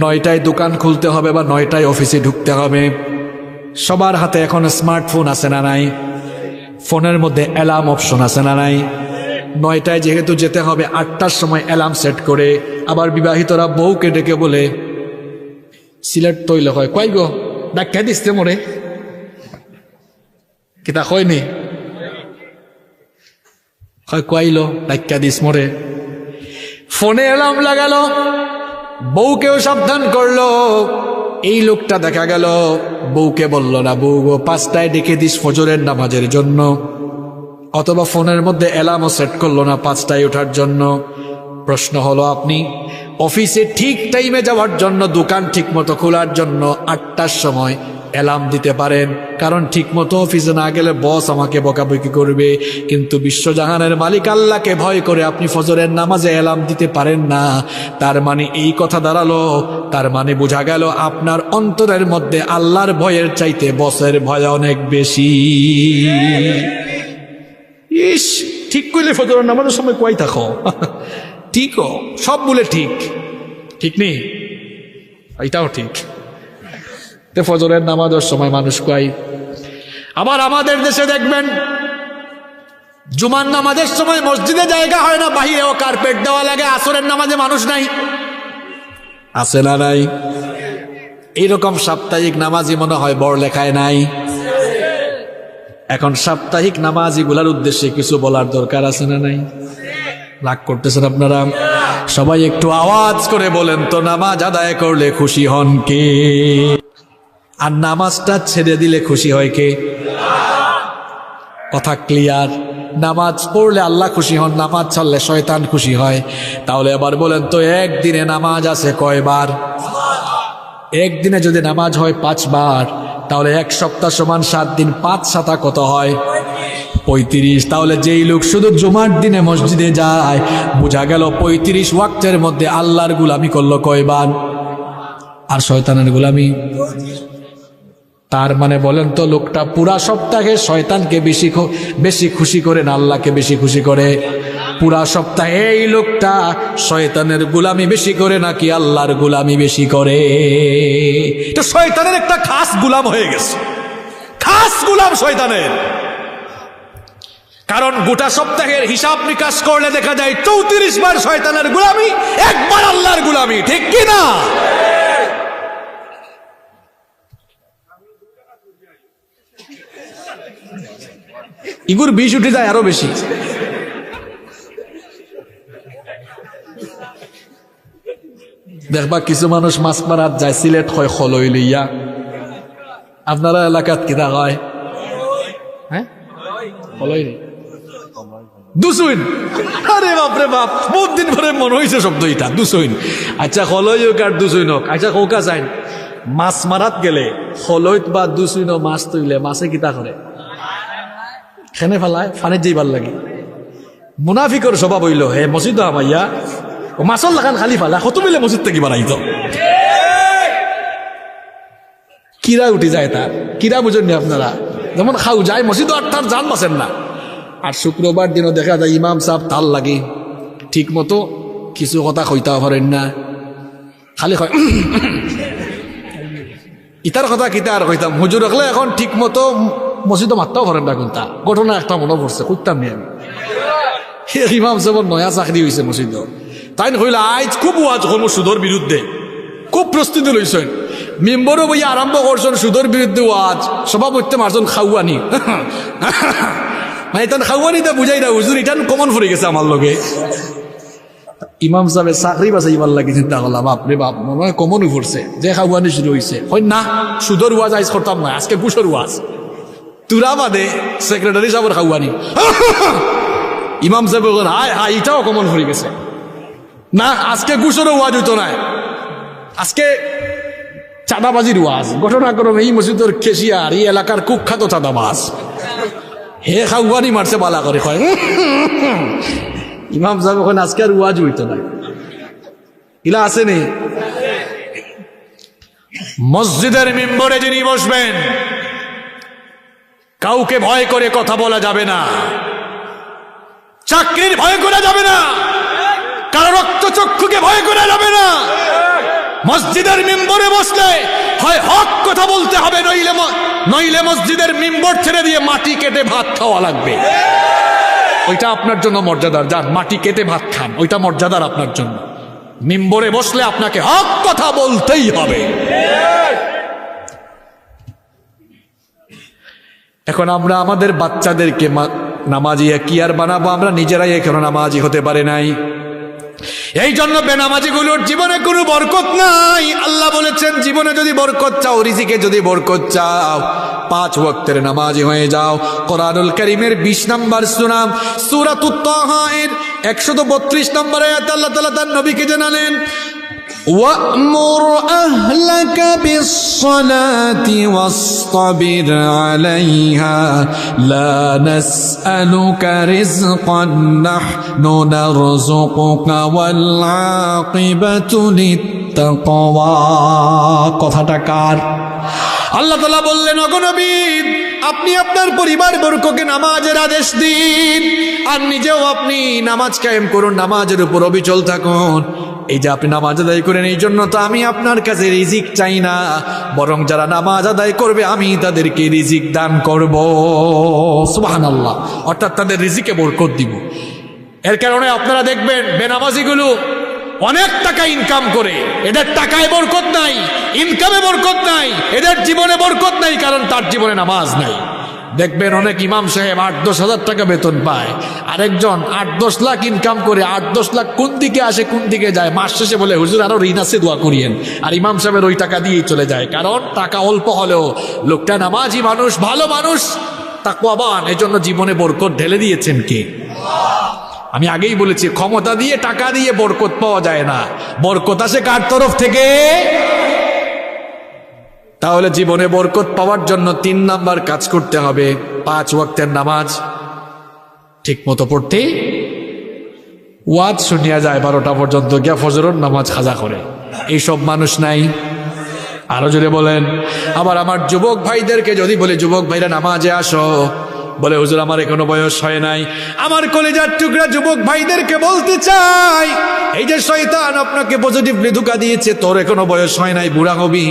9টায় দোকান খুলতে হবে বা 9টায় অফিসে ঢুকতে হবে। সবার হাতে এখন স্মার্টফোন আছে না নাই? ফোনের মধ্যে অ্যালার্ম অপশন আছে না নাই? 9টায় যেহেতু যেতে হবে, 8টার সময় অ্যালার্ম সেট করে। আবার বিবাহিতরা বউকে ডেকে বলে, সিলেট তৈল হয় কয় গো, ডাক্কা দিস মোরে, কিতা কয়নি কইলো ডাক্কা দিস মোরে। ফোনে অ্যালার্ম লাগালো, বউকেও সাবধান করলো। এই লোকটা দেখা গেল বউকে বলল না, বউ গো 5টায় ডেকে দিস ফজরের নামাজের জন্য, অথবা ফোনের মধ্যে অ্যালার্মও সেট করলো না 5টায় ওঠার জন্য। প্রশ্ন হলো, আপনি অফিসে ঠিক টাইমে যাওয়ার জন্য, দোকান ঠিক মতো খোলার জন্য 8টার সময় অ্যালার্ম দিতে পারেন, কারণ ঠিক মতো অফিসে না গেলে বস আমাকে বকাবকি করবে। কিন্তু বিশ্বজাহানের মালিক আল্লাহকে ভয় করে আপনি ফজরের নামাজে অ্যালার্ম দিতে পারেন না। তার মানে এই কথা দাঁড়ালো, তার মানে বোঝা গেল আপনার অন্তরের মধ্যে আল্লাহর ভয়ের চাইতে বসের ভয় অনেক বেশি। ইস, ঠিক কইলে ফজরের নামাজের সময় কই থাকো? ঠিক, সব বলে ঠিক, ঠিক নেই, এটাও ঠিক। ফজরের নামাজের সময় মানুষ কয়। আবার আমাদের দেশে দেখবেন জুমার নামাজের সময় মসজিদে জায়গা হয় না, বাহিরেও কার্পেট দেওয়া লাগে। আসরের নামাজে মানুষ নাই, আছে না নাই? এইরকম সাপ্তাহিক নামাজি মনে হয় বড় লেখায় নাই। এখন সাপ্তাহিক নামাজি গুলার উদ্দেশ্যে কিছু বলার দরকার আছে না নাই? রাগ করতেছেন আপনারা? সবাই একটু আওয়াজ করে বলেন তো, নামাজ আদায় করলে খুশি হন কে? আর নামাজটা ছেড়ে দিলে খুশি হয় কে? কথা ক্লিয়ার? নামাজ পড়লে আল্লাহ খুশি হন, নামাজ ছাড়লে শয়তান খুশি হয়। তাহলে এবার বলেন তো, একদিনে নামাজ আছে কয়বার? একদিনে যদি নামাজ হয় 5 বার, তাহলে 1 সপ্তাহ সমান 7 দিন, 5 7 কত হয়? 35। তাহলে যেই লোক শুধু জুমার দিনে মসজিদে যায়, বোঝা গেল 35 ওয়াক্তের মধ্যে আল্লাহর গুলামি করলো কয়বার? আর শয়তানের গুলামি। তার মানে বলেন তো, লোকটা পুরা সপ্তাহে শয়তানকে বেশি খুশি করে না আল্লাহকে বেশি খুশি করে? পুরা সপ্তাহে এই লোকটা শয়তানের গুলামি বেশি করে নাকি আল্লাহর গুলামি বেশি করে? তো শয়তানের একটা খাস গুলাম হয়ে গেছে, খাস গুলাম শয়তানের। কারণ গোটা সপ্তাহের হিসাব নিকাশ করলে দেখা যায় 34 বার শয়তানের গুলামি, 1 বার আল্লাহর গুলামি, ঠিক কি না? ইগুর 20 উঠে যায় আরো বেশি। দেখবা কিছু মানুষ মাছ মারাত যায়, সিলেট হয় খলই লইয়া। আপনারা এলাকাত কিতা হয়? হ্যাঁ, খলই দুসুইন। আরে বাপরে বাপ, বহুত দিন পরে মনে হয়েছে শব্দ এটা, দুসুইন। আচ্ছা, খলই হোক আর দুসুইন হোক, আচ্ছা কৌকা যাইন, মাছ মারাত গেলে খলইত বা দুসুইন মাছ তুইলে মাছে কিতা করে? খেনে ফেলায়, ফানিত যাইবার লাগে। মুনাফিকর স্বভাব হইল, হে মসজিদ আমাইয়া ও মাছর লাগান খালি ফালা, কত মিলে মসজিদ থেকে বানাইত। কিরা উঠি যায় তার, কিরা বুঝেননি আপনারা? যেমন খাও যায় মসজিদ, আর তার জান বাসেন না। আর শুক্রবার দিনও দেখা যায় ইমাম সাহেব তাল লাগে, ঠিক মতো কিছু কথা কইতে পারেন না, খালি কয় ইতার কথা কিতা আর কইতাম। হুজুর রাখলে এখন ঠিক মতো মসজিদে মারতেও পারেন না। কোনটা ঘটনা একটা মনে পড়ছে, কইতাম নি আমি। ইমাম সাহেব নয়া চাকরি হয়েছে মসজিদ, তাই হইলে আজ খুব ওয়াজ হল সুদর বিরুদ্ধে, খুব প্রস্তুতি লইছেন। মেম্বরও বইয়া আরম্ভ করছেন সুদর বিরুদ্ধে ওয়াজ, সভাপতি মারছেন খাওয়ানি। মানে তার খাওয়ানিটা বুঝাই না, হুজুর এটা কমন পড়ে গেছে আমার লগে। ইমাম সাহেবের চাকরি বাসে ইবার লাগে, চিন্তা করলাম বাপরে বাপ, মনে হয় কমনই পড়ছে যে খাওয়ানি শুরু হয়েছে। হয় না, সুদর ওয়াজ আজ করতাম না, আজকে ঘুষের ওয়াজ। তুরা বাদে সেক্রেটারি সাহেবের খাওয়ানি। ইমাম সাহেব হায় হায়, এটাও কমন পড়ে গেছে। না, আজকে ঘুষেরও ওয়াজ হইতো না, আজকে চাঁদাবাজির ওয়াজ, ঘটনাক্রমে এই মসজিদের কেশিয়ার এই এলাকার কুখ্যাত চাঁদাবাজ, হে খাওয়ানি মারছে বালা করে কয় ইমাম সাহেব ওখানে আজকে আর ওয়াজ হইতো না, ইলা আসেনি। মসজিদের মিম্বরে যিনি বসবেন কাউকে ভয় করে কথা বলা যাবে না, চাকরির ভয় করা যাবে না, কারো রক্তচক্ষুকে ভয় করা যাবে না। মসজিদের মিম্বরে বসলে হয় হক কথা বলতে হবে, নইলে মসজিদের মিম্বর ছেড়ে দিয়ে মাটি কেটে ভাত খাওয়া লাগবে। ওইটা আপনার জন্য মর্যাদার, যান মাটি কেটে ভাত খান, ওইটা মর্যাদার আপনার জন্য। মিম্বরে বসলে আপনাকে হক কথা বলতেই হবে। এখন আমরা আমাদের বাচ্চাদেরকে নামাজি কি আর বানাবো, আমরা নিজেরাই এখনো নামাজি হতে পারে নাই। এই জন্য বেনামাজিগুলোর জীবনে কোনো বরকত নাই। আল্লাহ বলেছেন জীবনে যদি বরকত চাও, রিজিকে যদি বরকত চাও, 5 ওয়াক্তের নামাজি হয়ে যাও। কোরআনুল কারীমের 20 নম্বর সূরা সূরাতুত তাহা এর 132 নম্বর আয়াতে আল্লাহ তাআলা তার নবীকে জানালেন, وَأْمُرْ أَهْلَكَ بِالصَّلَاةِ وَاصْطَبِرْ عَلَيْهَا لَا نَسْأَلُكَ رِزْقًا نَحْنُ نَرْزُقُكَ وَالْعَاقِبَةُ لِلتَّقْوَى। কথাটা কার? আল্লাহ তাআলা বললেন, ওগো নবী আপনি আপনার পরিবার বর্গকে নামাজের আদেশ দিন, আর নিজেও আপনি নামাজ কায়েম করুন, নামাজের উপর অবিচল থাকুন। এই যে আপনি নামাজ আদায় করেন, এই জন্য তো আমি আপনার কাছে রিজিক চাই না, বরং যারা নামাজ আদায় করবে আমি তাদেরকে রিজিক দান করব। সুবহানাল্লাহ। অর্থাৎ তাদের রিজিকে বরকত দিব। এর কারণে আপনারা দেখবেন বেনামাজিগুলো অনেক টাকা ইনকাম করে, এদের টাকায় বরকত নাই, ইনকামে বরকত নাই, এদের জীবনে বরকত নাই, কারণ তার জীবনে নামাজ নাই। দেখবেন অনেক ইমাম সাহেব 8-10 হাজার টাকা বেতন পায়, আরেকজন 8-10 লাখ ইনকাম করে, 8-10 লাখ কোন দিকে আসে কোন দিকে যায়, মাস শেষে বলে হুজুর আরো ঋণ আছে দোয়া করিয়েন, আর ইমাম সাহেবের ওই টাকা দিয়েই চলে যায়। কারণ টাকা অল্প হলেও লোকটা নামাজি মানুষ, ভালো মানুষ, তাকওয়াবান, এজন্য জীবনে বরকত ঢেলে দিয়েছেন কে? আমি আগেই বলেছি, ক্ষমতা দিয়ে টাকা দিয়ে বরকত পাওয়া যায় না, বরকত আসে কার তরফ থেকে? তাহলে জীবনে বরকত পাওয়ার জন্য 3 নাম্বার কাজ করতে হবে। 5 ওয়াক্তের নামাজ ঠিক মতো পড়তে, ওয়াজ শুনিয়া যায় 12টা পর্যন্ত, গিয়া ফজরের নামাজ খাজা করে, এইসব মানুষ নাই। আরো যদি বলেন, আবার আমার যুবক ভাইদেরকে যদি বলে যুবক ভাইরা নামাজে আসো, বলে হুজুর আমার এখনো বয়স হয় নাই। আমার কলেজার টুকরা যুবক ভাইদেরকে বলতে চাই, এই যে শয়তান আপনাকে পজিটিভলি ধোঁকা দিয়েছে, তোর এখনো বয়স হয় নাই, বুড়া হবি,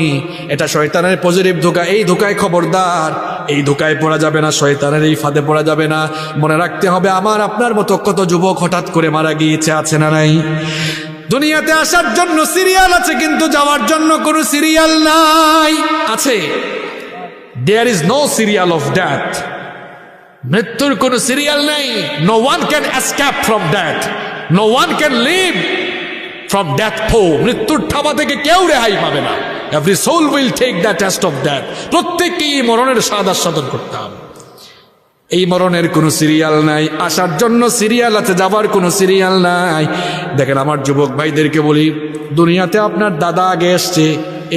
এটা শয়তানের পজিটিভ ধোঁকা। এই ধোঁকায় খবরদার, এই ধোঁকায় পড়া যাবে না, শয়তানের এই ফাঁদে পড়া যাবে না। মনে রাখতে হবে, আমার আপনার মতো কত যুবক হঠাৎ করে মারা গিয়েছে, আছে না নাই? দুনিয়াতে আসার জন্য সিরিয়াল আছে, কিন্তু যাওয়ার জন্য কোনো সিরিয়াল নাই। আছে, there is no serial of death. মৃত্যুর কোন সিরিয়াল নেই। No one can escape from death, no one can live from death for. মৃত্যুর থাবা থেকে কেউ রেহাই পাবে না। Every soul will take the test of death. প্রত্যেককেই মরণের স্বাদ আস্বাদন করতে হবে। এই মরণের কোনো সিরিয়াল নাই, আসার জন্য সিরিয়াল আছে, যাবার কোনো সিরিয়াল নাই। দেখেন আমার যুবক ভাইদেরকে বলি, দুনিয়াতে আপনার দাদা আগে এসছে,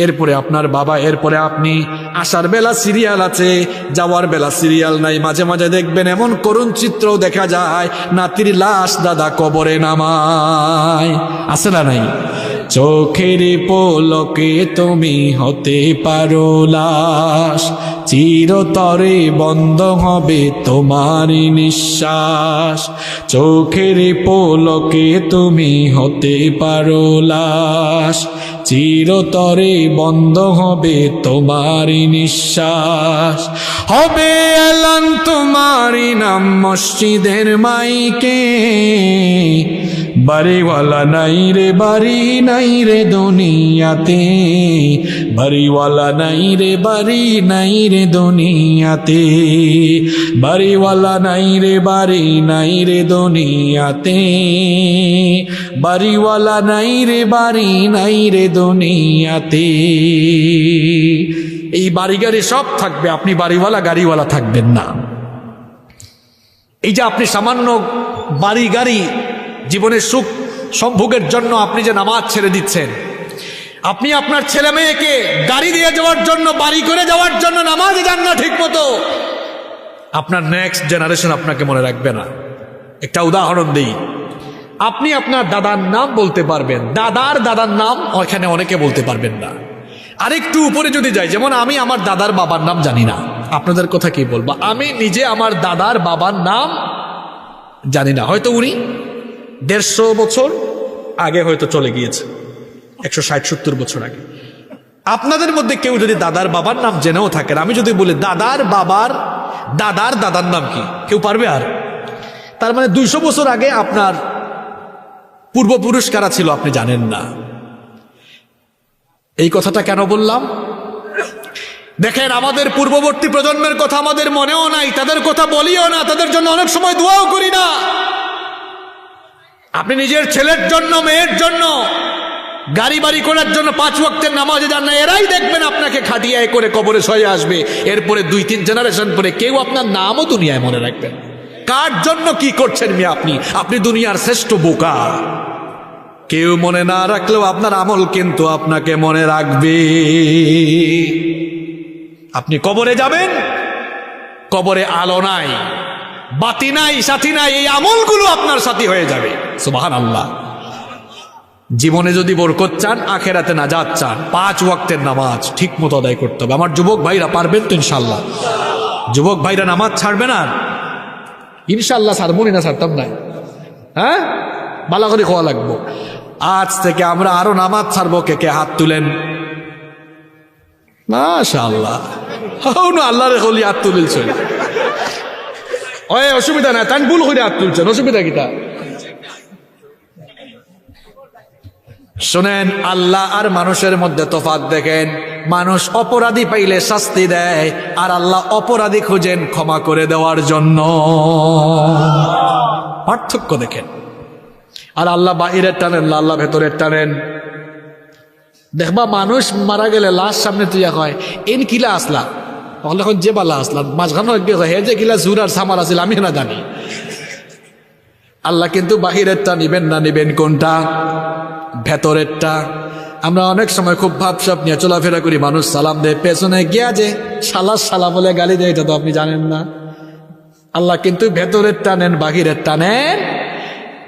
এরপরে আপনার বাবা, এরপরে আপনি। আসার বেলা সিরিয়াল আছে, যাওয়ার বেলা সিরিয়াল নাই। মাঝে মাঝে দেখবেন এমন করুণ চিত্র দেখা যায়, নাতির লাশ দাদা কবরে নামায়, আছে না নাই? চোখের পলকে তুমি হতে পারো লাশ, চিরতরে বন্ধ হবে তোমার নিঃশ্বাস। চোখের পলকে তুমি হতে পারো লাশ, চিরতরে বন্ধ হবে তোমার নিঃশ্বাস। হবে এলান তোমারই নাম মসজিদের মাইকে, বাড়িওয়ালা নাই রে বাড়ি নাই রে দুনিয়াতে, বাড়িওয়ালা নাই রে বাড়ি নাই রে দুনিয়াতে, বাড়িওয়ালা নাই রে বাড়ি নাই রে দুনিয়াতে, বাড়িওয়ালা নাই রে বাড়ি নাই রে দুনিয়াতে। এই বাড়ি গাড়ি সব থাকবে, আপনি বাড়িওয়ালা গাড়িওয়ালা থাকবেন না। এই যে আপনি সামান্য বাড়ি গাড়ি জীবনের সুখ সম্ভোগের জন্য আপনি যে নামাজ ছেড়ে দিচ্ছেন, আপনি আপনার ছেলে মেয়েকে গাড়ি দিয়ে যাওয়ার জন্য, বাড়ি করে যাওয়ার জন্য নামাজে যান না ঠিক মতো, আপনার নেক্সট জেনারেশন আপনাকে মনে রাখবে না। একটা উদাহরণ দিই, আপনি আপনার দাদার নাম বলতে পারবেন, দাদার নাম ওখানে অনেকে বলতে পারবেন না। আরেকটু উপরে যদি যাই, যেমন আমি আমার দাদার বাবার নাম জানি না, আপনাদের কথা কি বলবো, আমি নিজে আমার দাদার বাবার নাম জানি না। হয়তো উনি 150 বছর আগে হয়তো চলে গিয়েছে, 160-70 বছর আগে। আপনাদের মধ্যে কেউ যদি দাদার বাবার নাম জেনেও থাকেন, আমি যদি বলি দাদার দাদার নাম কি, কেউ পারবে? আর তার মানে 200 বছর আগে আপনার পূর্বপুরুষ কারা ছিল আপনি জানেন না। এই কথাটা কেন বললাম? দেখেন, আমাদের পূর্ববর্তী প্রজন্মের কথা আমাদের মনেও নাই, তাদের কথা বলিও না, তাদের জন্য অনেক সময় দোয়াও করি না। আপনি নিজের ছেলের জন্য, মেয়ের জন্য, গাড়ি বাড়ি করার জন্য 5 ওয়াক্তের নামাজে যান না, এরাই দেখবেন আপনাকে খাটিয়ায় করে কবরে সয়ে আসবে। এরপরে 2-3 জেনারেশন পরে কেউ আপনার নামও দুনিয়ায় মনে রাখবেন। কার জন্য কি করছেন মিয়া আপনি? আপনি দুনিয়ার শ্রেষ্ঠ বোকা। কেউ মনে না রাখলেও আপনার আমল কিন্তু আপনাকে মনে রাখবে। আপনি কবরে যাবেন, কবরে আলো নাই, বাতি নাই, সাথী নাই, এই আমলগুলো আপনার সাথী হয়ে যাবে। সুবহানাল্লাহ। জীবনে যদি বরকত চান, আখেরাতে নাজাত চান, 5 ওয়াক্তের নামাজ ঠিক মতো আদায় করতে হবে। আমার যুবক ভাইরা পারবেন তো ইনশাল্লাহ? যুবক ভাইরা নামাজ ছাড়বে না? ইনশাল্লাহ ছাড়বনি না, ছাড়তাম না। হ্যাঁ, ভালো করে খাওয়া লাগবো। আজ থেকে আমরা আরো নামাজ ছাড়বো। কে কে হাত তুলেন? মাশাআল্লাহ, আল্লাহ রে হলি হাত তুলছেন। ওই অসুবিধা নাই, তাই ভুল করে হাত তুলছেন, অসুবিধা কিটা? শোনেন, আল্লাহ আর মানুষের মধ্যে তফাৎ দেখেন। মানুষ অপরাধী পাইলে শাস্তি দেয়, আর আল্লাহ অপরাধী খুঁজেন ক্ষমা করে দেওয়ার জন্য। পার্থক্য দেখেন। আর আল্লাহ বাহিরের টানেন, আল্লাহ ভেতরের টানেন। দেখবা মানুষ মারা গেলে লাশ সামনে তুই হয়, এন কিলা আসলা, এখন যে বালা আসলাম মাঝখানে হে যে কিলা জুর আর সামার আসিল আমি না জানি। আল্লাহ কিন্তু বাহিরেরটা নিবেন না, নিবেন কোনটা? ভেতরেরটা। আমরা অনেক সময় খুব ভাবসাব নিয়ে চলাফেরা করি, মানুষ সালাম দেয়, পেছনে গিয়া যে সালা বলে গালি দেয়, এটা তো আপনি জানেন না। আল্লাহ কিন্তু ভেতরেরটা নেন, বাহিরেরটা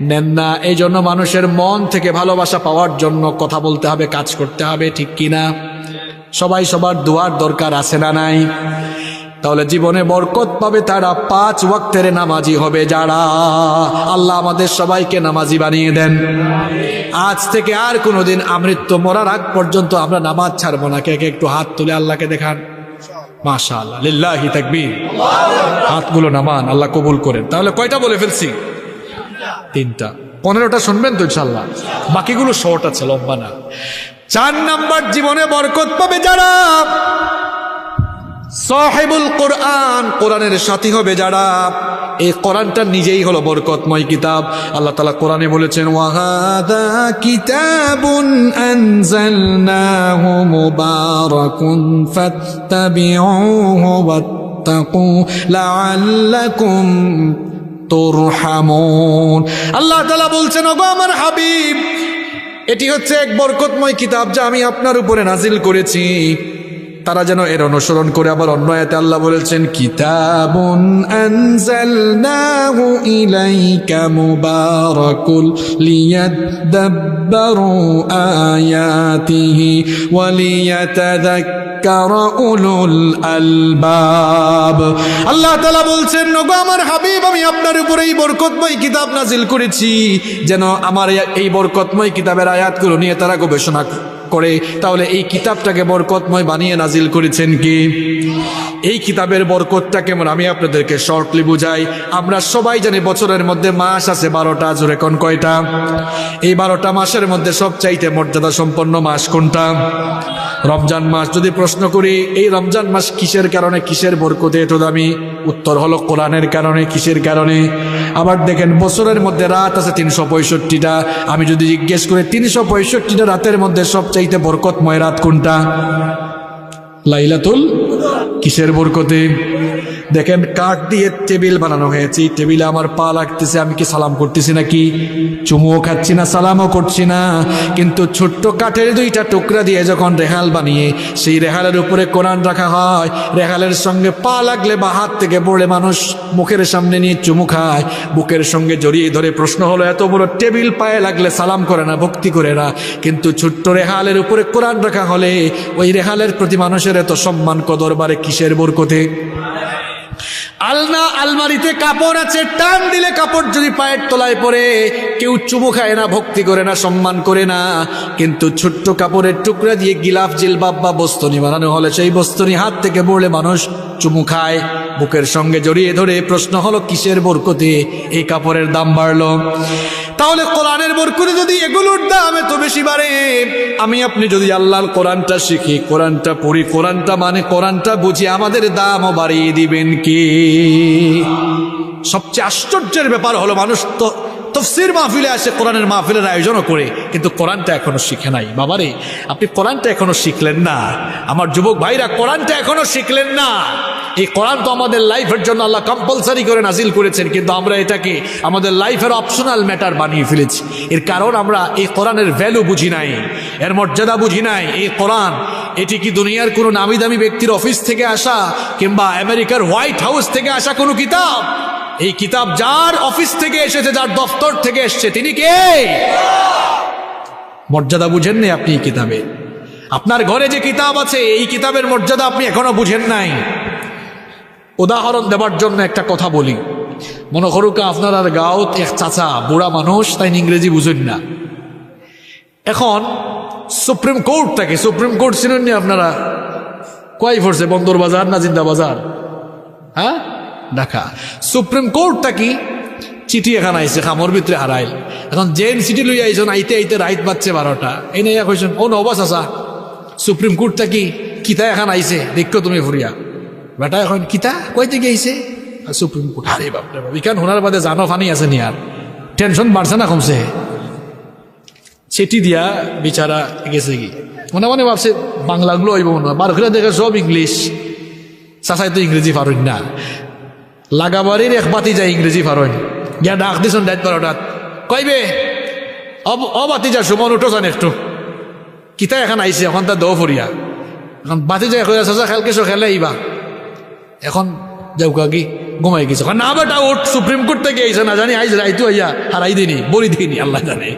নেন না। এই জন্য মানুষের মন থেকে ভালোবাসা পাওয়ার জন্য কথা বলতে হবে, কাজ করতে হবে, ঠিক কিনা? সবাই সবার দোয়ার দরকার আছে না নাই? তাহলে জীবনে বরকত পাবে তারা 5 ওয়াক্তের নামাজি হবে যারা। আল্লাহ আমাদের সবাইকে নামাজি বানিয়ে দেন। আজ থেকে আর কোনোদিন আমৃত্যু মরার আগ পর্যন্ত আমরা নামাজ ছাড়বো না। কে কে একটু হাত তুলে আল্লাহকে দেখান? মাশাআল্লাহ, লিল্লাহি তাকবীর। হাতগুলো নামান, আল্লাহ কবুল করেন। তাহলে কয়টা বলে ফেলছি? 3টা। 15টা শুনবেন তো ইনশাআল্লাহ, বাকিগুলো শর্ট আছে, লম্বা না। 4 নাম্বার, জীবনে বরকত পাবে যারা সাহিবুল কোরআন, কোরআনের সাথী হবে যারা। এই কোরআনটা নিজেই হলো বরকতময় কিতাব। আল্লাহ তাআলা কোরআনে বলেছেন, ওয়াহাদা কিতাবুন আনজালনাহু মুবারাকুন ফাত্তাবিউহু ওয়াত্তাকু লাআল্লাকুম তুরহামুন। আল্লাহ তাআলা বলছেন, ওগো আমার হাবিব, এটি হচ্ছে এক বরকতময় কিতাব যা আমি আপনার উপরে নাজিল করেছি, তারা যেন এর অনুসরণ করে। আবার অন্য আয়াতে আল্লাহ বলেছেন, কিতাবুন আনজালনাহু ইলাইকা মুবারাকুল লিয়াদাব্বারু আয়াতিহি ওয়া লিয়াতাযাক্কারা উলুল আলবাব। আল্লাহ তাআলা বলছেন, ওগো আমার হাবিব, আমি আপনার উপরে এই বরকতময় কিতাব নাজিল করেছি যেন আমার এই বরকতময় কিতাবের আয়াতগুলো নিয়ে তারা গবেষণা করে। তাহলে এই কিতাবটাকে বরকতময় বানিয়ে নাজিল করেছেন কি? এই কিতাবের বরকতটা কেমন আমি আপনাদেরকে শর্টলি বুঝাই। আমরা সবাই জানি বছরের মধ্যে মাস আছে 12টা। জোরে কোন কয়টা? এই 12টা মাসের মধ্যে সবচাইতে মর্যাদা সম্পন্ন মাস কোনটা? রমজান মাস। যদি প্রশ্ন করি এই রমজান মাস কিসের কারণে, কিসের বরকতে এত দামি, উত্তর হলো কোরআনের কারণে। কিসের কারণে? আবার দেখেন, বছরের মধ্যে রাত আছে 365টা। আমি যদি জিজ্ঞেস করি 365টা রাতের মধ্যে সবচাইতে বরকতময় রাত কোনটা? লাইলাতুল। কিসের বরকতে? দেখেন কাঠ দিয়ে টেবিল বানানো হয়েছে, টেবিলে আমার পা লাগতেছে, আমি কি সালাম করতেছি নাকি? চুমুও খাচ্ছি না, সালামও করছি না। কিন্তু ছোট্ট কাঠের দুইটা টুকরা দিয়ে যখন রেহাল বানিয়ে সেই রেহালের উপরে কোরআন রাখা হয়, রেহালের সঙ্গে পা লাগলে বা হাত থেকে পড়লে মানুষ মুখের সামনে নিয়ে চুমু খায়, বুকের সঙ্গে জড়িয়ে ধরে। প্রশ্ন হলো, এত বড় টেবিল পায়ে লাগলে সালাম করে না, ভক্তি করে না, কিন্তু ছোট্ট রেহালের উপরে কোরআন রাখা হলে ওই রেহালের প্রতি মানুষের এত সম্মান কদর বাড়ে কিসের বরকতে? আলমারিতে কাপড় আছে, টান দিলে কাপড় যদি পায়ের তলায় পড়ে কেউ চুমু খায় না, ভক্তি করে না, সম্মান করে না। কিন্তু ছোট্ট কাপড়ের টুকরা দিয়ে গিলাফ জিলবাব বা বস্তনি বানানো হলে সেই বস্তনি হাত থেকে পড়লে মানুষ চুমু খায়, বুকের সঙ্গে জড়িয়ে ধরে। প্রশ্ন হলো, কিসের বরকতে এই কাপড়ের দাম বাড়লো? তাহলে কোরআনের বরকতে যদি এগুলোর দাম এত বেশি বাড়ে, আমি আপনি যদি আল্লাহর কোরআনটা শিখি, কোরআনটা পড়ি, কোরআনটা মানে কোরআনটা বুঝি, আমাদের দামও বাড়িয়ে দিবেন কি? সবচেয়ে আশ্চর্যের ব্যাপার হলো, মানুষ তো তাফসীর মাহফিলে আসে, কোরআনের মাহফিলের আয়োজনও করে, কিন্তু কোরআনটা এখনো শিখে নাই। বাবারে, আপনি কোরআনটা এখনো শিখলেন না। আমার যুবক ভাইরা, কোরআনটা এখনো শিখলেন না। এই কোরআন তো আমাদের লাইফের জন্য আল্লাহ কম্পালসারি করে নাজিল করেছেন, কিন্তু আমরা এটাকে আমাদের লাইফের অপশনাল ম্যাটার বানিয়ে ফেলেছি। এর কারণ আমরা এই কোরআনের ভ্যালু বুঝি নাই, এর মর্যাদা বুঝি নাই। এই কোরআন, এটি কি দুনিয়ার কোনো নামি দামি ব্যক্তির অফিস থেকে আসা কিংবা আমেরিকার হোয়াইট হাউস থেকে আসা কোনো কিতাব? এই কিতাব যার অফিস থেকে এসেছে, যার দফতর থেকে এসেছে, তিনি কে? মর্যাদা বুঝেন নাই আপনি এই কিতাবে। আপনার ঘরে যে কিতাব আছে, এই কিতাবের মর্যাদা আপনি এখনো বুঝেন নাই। উদাহরণ দেবার জন্য একটা কথা বলি। মনে করুক আপনার আর গাঁৱত এক চাচা, বুড়া মানুষ, তাই ইংরেজি বুঝেন না। এখন সুপ্রিম কোর্ট থাকে, সুপ্রিম কোর্ট চিনেন নি আপনারা? কয় ফোর্সে, বন্দর বাজার না জিন্দা বাজার? হ্যাঁ, ঢাকা। সুপ্রিম কোর্টটা কি চিঠি এখানে আইছে, খামর ভিতরে হারাইল। এখন জেন চিঠি লই আইছেন, আইতে আইতে রাইত বাজছে 12টা। এই নিয়ে কইছেন, ও নবাস আসা সুপ্রিম কোর্টটা কি কিতা এখন আইছে, দেখো তুমি ফুরিয়া বেটা। এখন কিতা কই থেকে আইছে? Supreme court. আরে বাপরে বাপ, ইখান শোনার বাদে জানো ফানি আছে নি? আর টেনশন বাড়ছে না কমছে? চিঠি দিয়া বিচারা গেছে কি, মনে মনে ভাবছে বাংলাগুলো হইব না, বারোখানে দেখে সব ইংলিশ। চাচাই তো ইংরেজি পারেন না, লাগাবাড়ির এক বাতি যায় ইংরেজি পারেন। গিয়া ডাক দিছন রাত 12টাত, কইবে ও বাতি যা সুমন উঠো যান একটু, কিতা এখন আইছে, এখন তার দৌ ফরিয়া। এখন বাতি যায় চাচা খেলকে খেলে আইবা, এখন যাওকা কি ঘুমাই গেছে। না বেটা উঠ, সুপ্রিম কোর্ট থেকে আইসে, না জানি আইস রাইতু আইয়া হারাই দিনি, বলি দিইনি, আল্লাহ জানে।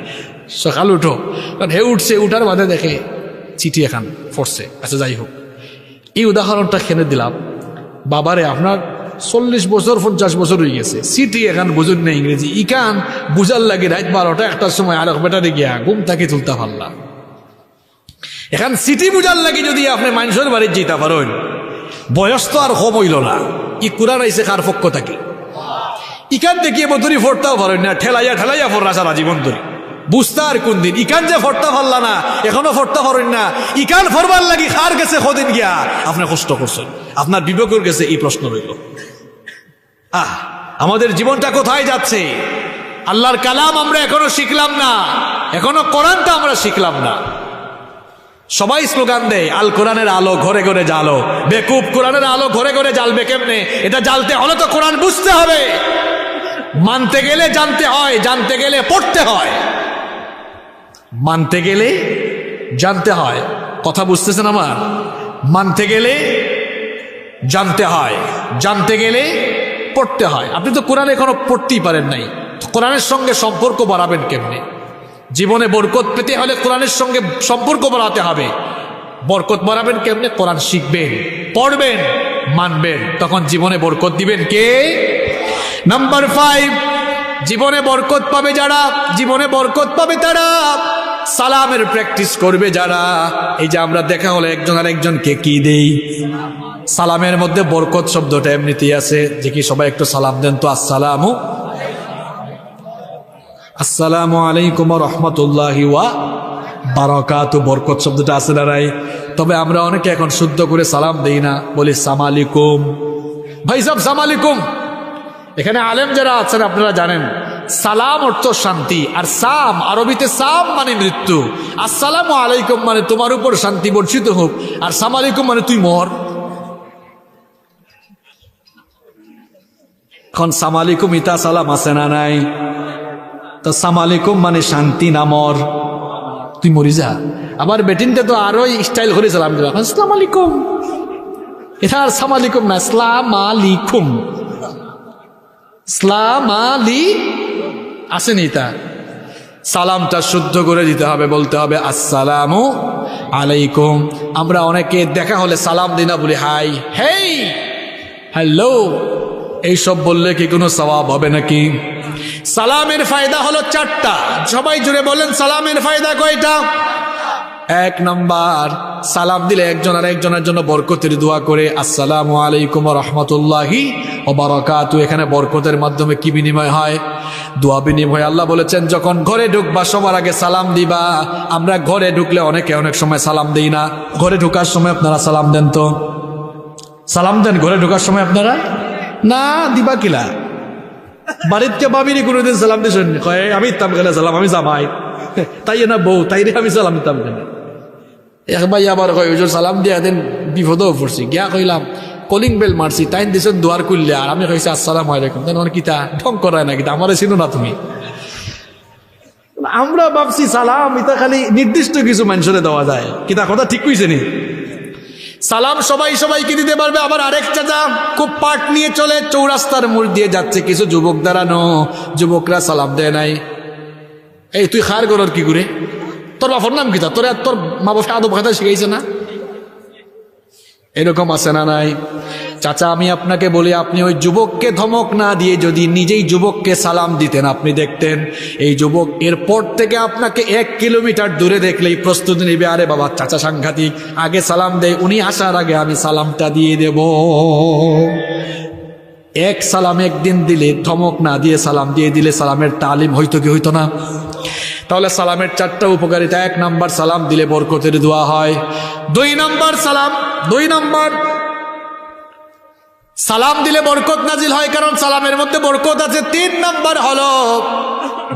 সকাল উঠো, কারণ হে উঠছে, উঠার বাদে দেখে চিঠি এখন পড়ছে। আচ্ছা যাই হোক, এই উদাহরণটা খেলে দিলাম। বাবারে, আপনার 40 বছর 50 বছর হয়ে গেছে, চিঠি এখন বুঝুন না ইংরেজি, ইকান বুঝার লাগে রাত 12টা 1টার সময় আর বেটারে গিয়া ঘুম থেকে তুলতে পারলাম। এখন চিঠি বুঝার লাগে যদি আপনি মানুষের বাড়ির যেতে পারেন, বয়স তো আর কম হইল না। ই কুরআন আইছে কার পক্ষ থাকি? ইকান দেখিয়ে বদরি ফোরতাও পারেন না, ঠেলাইয়া ঠেলাইয়া ফোররা সারা জীবন ধরে। বুঝতে আর কোন দিন ইকান যে ফোরতা পারলা না, এখনো ফোরতা পারেন না। ইকান ফরবার লাগি খার গেছে কদিন গিয়া আপনি কষ্ট করছেন, আপনার বিবেকের গেছে। এই প্রশ্ন রইল, আমাদের জীবনটা কোথায় যাচ্ছে? আল্লাহর কালাম আমরা এখনো শিখলাম না, এখনো কোরআনটা আমরা শিখলাম না। সবাই স্লোগান দেয়, আল কোরআনের আলো ঘরে ঘরে জ্বালো। বেকুব, কোরআনের আলো ঘরে ঘরে জ্বালবে কেমনে? এটা জ্বালতে হলে তো কোরআন বুঝতে হবে। মানতে গেলে জানতে হয়, জানতে গেলে পড়তে হয়। মানতে গেলে জানতে হয়, কথা বুঝতেছেন আমার? মানতে গেলে জানতে হয়, জানতে গেলে পড়তে হয়। আপনি তো কোরআন এখনো পড়তেই পারেন নাই, কোরআনের সঙ্গে সম্পর্ক বাড়াবেন কেমনে? জীবনে বরকত পেতে হলে কোরআনের সঙ্গে সম্পর্ক বাড়াতে হবে। বরকত বাড়াবেন কেমনে? কোরআন শিখবেন, পড়বেন, মানবেন, তখন জীবনে বরকত দিবেন কে? নাম্বার 5, জীবনে বরকত পাবে যারা, জীবনে বরকত পাবে তারা সালামের প্র্যাকটিস করবে যারা। এই যে আমরা দেখা হলে একজন আর একজনকে কি দেই, সালামের মধ্যে বরকত শব্দটা এমনিতেই আছে, যে কি সবাই একটু সালাম দেন তো। আসসালামু আলাইকুম ওয়া রাহমাতুল্লাহি ওয়া বারাকাতুহু, বরকত শব্দটা আছে না নাই? তবে আমরা অনেকে এখন শুদ্ধ করে সালাম দেই না, বলি সালাম আলাইকুম। ভাই সাহেব সালাম আলাইকুম। এখানে আলেম যারা আছেন আপনারা জানেন, সালাম অর্থ শান্তি, আর সাম আরবিতে সাম মানে মৃত্যু। আসসালামু আলাইকুম মানে তোমার উপর শান্তি বর্ষিত হোক, আর সালাম আলাইকুম মানে তুই মর। এখন সামালিকুম ইতা সালাম আছে না নাই? তো সামালিকুম মানে শান্তি নামর, তুই মরি যা। আবার বেটিনতে তো আরো স্টাইল করে সালাম দিলাম, আসসালাম আলাইকুম। এটা আর সালাম আলাইকুম না, আসসালাম আলাইকুম। সালাম আলি আসেনি তা, সালামটা শুদ্ধ করে দিতে হবে, বলতে হবে আসসালামু আলাইকুম। আমরা অনেকে দেখা হলে সালাম দিই না, বলি হাই, হেই, হ্যালো। এইসব বললে কি কোনো সওয়াব হবে নাকি? সালামের ফায়দা হলো 4টা। সবাই জুড়ে বলেন সালামের ফায়দা কয়টা? 1 নাম্বার, সালাম দিলে একজন আর একজনের জন্য বরকতের দোয়া করে, আসসালামু আলাইকুম ওয়া রাহমাতুল্লাহি ওয়া বারাকাতুহু। এখানে বরকতের মাধ্যমে কি বিনিময় হয়? দোয়া বিনিময়। আল্লাহ বলেছেন যখন ঘরে ঢুকবা সবার আগে সালাম দিবা। আমরা ঘরে ঢুকলে অনেকে অনেক সময় সালাম দেই না। ঘরে ঢোকার সময় আপনারা সালাম দেন তো? সালাম দেন ঘরে ঢোকার সময় আপনারা? না, দিবা কিলা? বাড়িতে বাবিরি কোনোদিন সালাম দিয়েছেন? কয় আমি ইতাম গেলে সালাম, আমি জামাই, তাই না বউ, তাই রে আমি সালাম দিতাম কেন? এক ভাই আবার কয় ওই সালাম দিয়া দেন, বিপদও পড়ছি। গিয়া কইলাম কলিং বেল মারছি, তাই দিয়েছেন দুয়ার করলে, আর আমি কইছি আসসালামু আলাইকুম। তেন কিতা ঢং করায় না, কিতা আমার চিনো না তুমি? আমরা ভাবছি সালাম এটা খালি নির্দিষ্ট কিছু মানুষের দেওয়া যায়, কিতা কথা ঠিক কইছে নি? সালাম সবাই সবাইকে দিতে পারবে। আবার আরেক চাচা খুব পাট নিয়ে চলে, চৌরাস্তার মোড় দিয়ে যাচ্ছে, কিছু যুবক দাঁড়ানো, যুবকরা সালাম দেয় নাই। এই তুই খার গরর কি করে? তোর বাপর নাম কিতা? তোর তোর মা বাবা আদব কথা শিখাইছে না? এরকম আছে না নাই? চাচা আমি আপনাকে বলি, আপনি ওই যুবককে ধমক না দিয়ে যদি নিজেই যুবককে সালাম দিতেন, আপনি দেখতেন এই যুবক এরপর থেকে আপনাকে 1 কিলোমিটার দূরে দেখলেই প্রস্তুতি নেবে, আরে বাবা চাচা সাংঘাতিক, আগে সালাম দেয়, উনি আসার আগে আমি সালামটা দিয়ে দেব। এক সালাম একদিন দিলে, ধমক না দিয়ে সালাম দিয়ে দিলে সালামের তালিম হইতো কি হইতো না? তাহলে সালামের 4টা উপকারিতা। 1 নাম্বার, সালাম দিলে বরকতের দোয়া হয়। 2 নাম্বার, সালাম দিলে বরকত নাজিল হয়, কারণ সালামের মধ্যে বরকত আছে। 3 নাম্বার হলো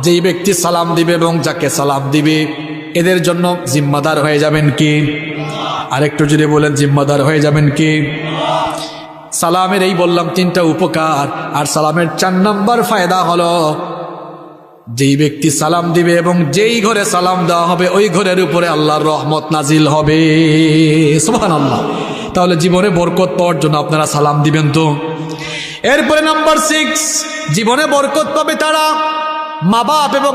যেই ব্যক্তি সালাম দিবে এবং যাকে সালাম দিবে এদের জন্য জিম্মাদার হয়ে যাবেন কি? আরেকটু যদি বলেন জিম্মাদার হয়ে যাবেন কি? সালামের এই বললাম 3টা উপকার। আর সালামের 4 নাম্বার ফায়দা হলো যেই ব্যক্তি সালাম দিবে এবং যেই ঘরে সালাম দেওয়া হবে ওই ঘরের উপরে আল্লাহর রহমত নাজিল হবে। সুবহানাল্লাহ। তাহলে জীবনে বরকত পাওয়ার জন্য আপনারা সালাম দিবেন তো। এরপরে নাম্বার 6, জীবনে বরকত পাবে তারা মা বাপ এবং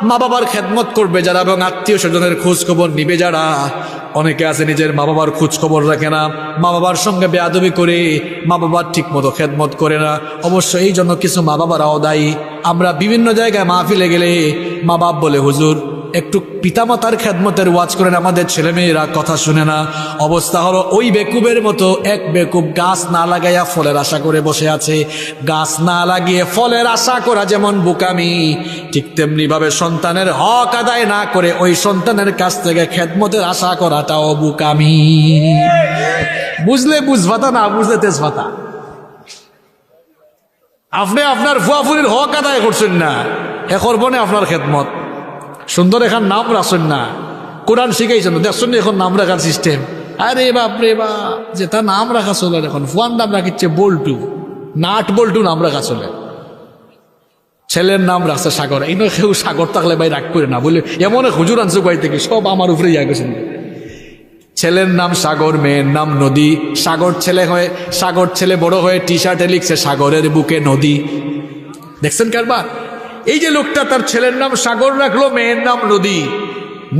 মা বাবার খেদমত করবে যারা, এবং আত্মীয় স্বজনের খোঁজ খবর নিবে যারা। অনেকে আছে নিজের মা বাবার খোঁজ খবর রাখে না, মা বাবার সঙ্গে বেয়াদবি করে, মা বাবার ঠিক মতো খেদমত করে না। অবশ্য এই জন্য কিছু মা বাবারাও দায়ী। আমরা বিভিন্ন জায়গায় মাহফিলে গেলে মা বাপ বলে হুজুর একটু পিতামাতার খেদমতের ওয়াজ করেন, আমাদের ছেলেমেয়েরা কথা শুনে না। অবস্থা হলো ওই বেকুবের মতো, এক বেকুব গাছ না লাগাইয়া ফলের আশা করে বসে আছে। গাছ না লাগিয়ে ফলের আশা করা যেমন বোকামি, ঠিক তেমনি ভাবে সন্তানের হক আদায় না করে ওই সন্তানের কাছ থেকে খেদমতের আশা করাটাও বোকামি। বুঝলে বুঝভাতা, না বুঝলে তেজভাতা। আপনি আপনার ফুয়াফুরির হক আদায় করছেন না, এ করবো না আপনার খেদমত। সুন্দর এখন নাম রাখছেন না, কোরআন শিখাইছেন না, দেখছেন এখন নাম রাখার সিস্টেম। আরে বাপরে বাপ, যে তার নাম রাখা চলে। এখন ফুয়ান নাম রাখিচ্ছে বল্টু, নাট বল্টু নাম রাখা চলে। ছেলের নাম রাখছে সাগর। এই নয় কেউ সাগর থাকলে ভাই রাগ করে না, বলে এমন হুজুর আনছে কয় থেকে সব আমার উপরে ইয়া গেছেন। ছেলের নাম সাগর, মেয়ের নাম নদী। সাগর ছেলে বড় হয়ে টি শার্টে লিখছে সাগরের বুকে নদী। দেখছেন কারবার? এই যে লোকটা তার ছেলের নাম সাগর রাখলো, মেয়ের নাম নদী।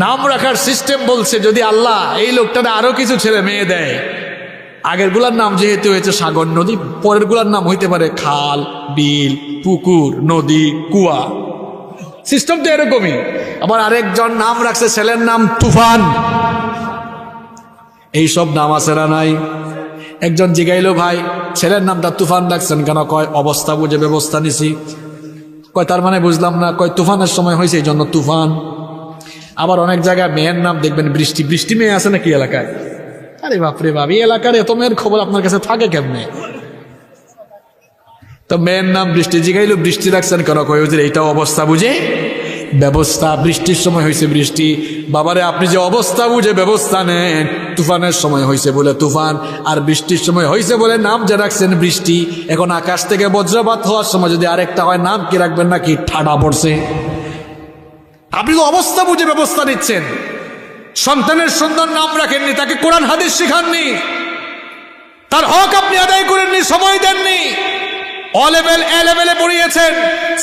নাম রাখার সিস্টেম বলছে যদি আল্লাহ এই লোকটার আরো কিছু ছেলে মেয়ে দেয়, আগের গুলার নাম যেহেতু হয়েছে সাগর নদী, পরের গুলার নাম হইতে পারে খাল, বিল, পুকুর, নদী, কুয়া। সিস্টেম তো এরকমই। আবার আরেকজন নাম রাখছে ছেলের নাম তুফান। এইসব নাম আছে না নাই? একজন জিগাইলো ভাই ছেলের নামটা তুফান রাখছেন কেন? কয় অবস্থা বুঝে ব্যবস্থা নিছি। কয় তার মানে বুঝলাম না। কয় তুফানের সময় হয়েছে এই জন্য তুফান। আবার অনেক জায়গায় মেয়ের নাম দেখবেন বৃষ্টি। বৃষ্টি মেয়ে আছে নাকি এলাকায়? আরে বাপরে বাপ, এই এলাকার এত মেয়ের খবর আপনার কাছে থাকে কেমনে? তো মেয়ের নাম বৃষ্টি। জিগাইলো বৃষ্টি রাখছেন কেন? কয় হুজুর এইটাও অবস্থা বুঝে ব্যবস্থা। বৃষ্টির সময় হয়েছে বৃষ্টি, বাবারে আপনি যে অবস্থা বুঝে ব্যবস্থা নেন। তুফানের সময় হয়েছে বলে তুফান, আর বৃষ্টির সময় হয়েছে বলে নাম যে রাখছেন বৃষ্টি। এখন আকাশ থেকে বজ্রপাত হওয়ার সময় যদি আরেকটা হয়, নাম কি রাখবেন নাকি ঠাডা পড়ছে? আপনি তো অবস্থা বুঝে ব্যবস্থা নিচ্ছেন। সন্তানের সুন্দর নাম রাখেননি, তাকে কোরআন হাদিস শিখাননি, তার হক আপনি আদায় করেননি, সময় দেননি। অ লেভেল এ লেভেলে পড়িয়েছেন,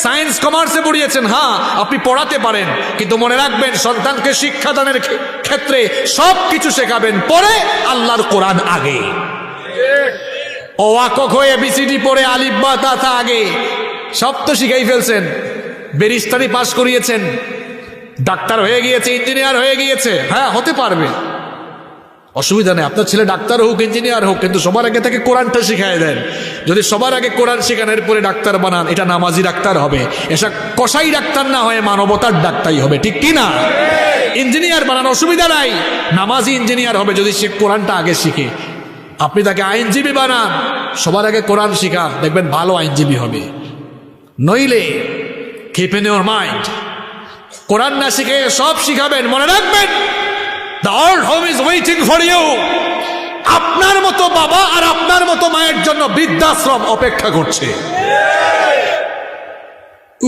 সায়েন্স কমার্সে পড়িয়েছেন, হ্যাঁ আপনি পড়াতে পারেন, কিন্তু মনে রাখবেন সন্তানকে শিক্ষাদানের ক্ষেত্রে সব কিছু শেখাবেন, পরে আল্লাহর কোরআন আগে। অ আ ক খ এবিসিডি পড়ে আলিফ বা তা তা আগে, সব তো শিখাই ফেলছেন। ব্যারিস্টারি পাস করিয়েছেন, ডাক্তার হয়ে গিয়েছে, ইঞ্জিনিয়ার হয়ে গিয়েছে, হ্যাঁ হতে পারবে, অসুবিধা নেই। আপনার ছেলে ডাক্তার হোক ইঞ্জিনিয়ার হোক, কিন্তু সবার আগে তাকে কোরআনটা শিখাই দেন। যদি সবার আগে কোরআন শেখানোর পরে ডাক্তার বানান, এটা নামাজি ডাক্তার হবে, এসব কসাই ডাক্তার না হয়ে মানবতার ডাক্তারই হবে, ঠিক কি না? ইঞ্জিনিয়ার বানান অসুবিধা নাই, নামাজি ইঞ্জিনিয়ার হবে যদি সে কোরআনটা আগে শিখে। আপনি তাকে আইনজীবী বানান, সবার আগে কোরআন শিখান, দেখবেন ভালো আইনজীবী হবে। নইলে কিপ ইন ইউর মাইন্ড, কোরআন না শিখে সব শিখাবেন, মনে রাখবেন the old home is waiting for you. আপনার মতো বাবা আর আপনার মতো মায়ের জন্য বৃদ্ধাশ্রম অপেক্ষা করছে।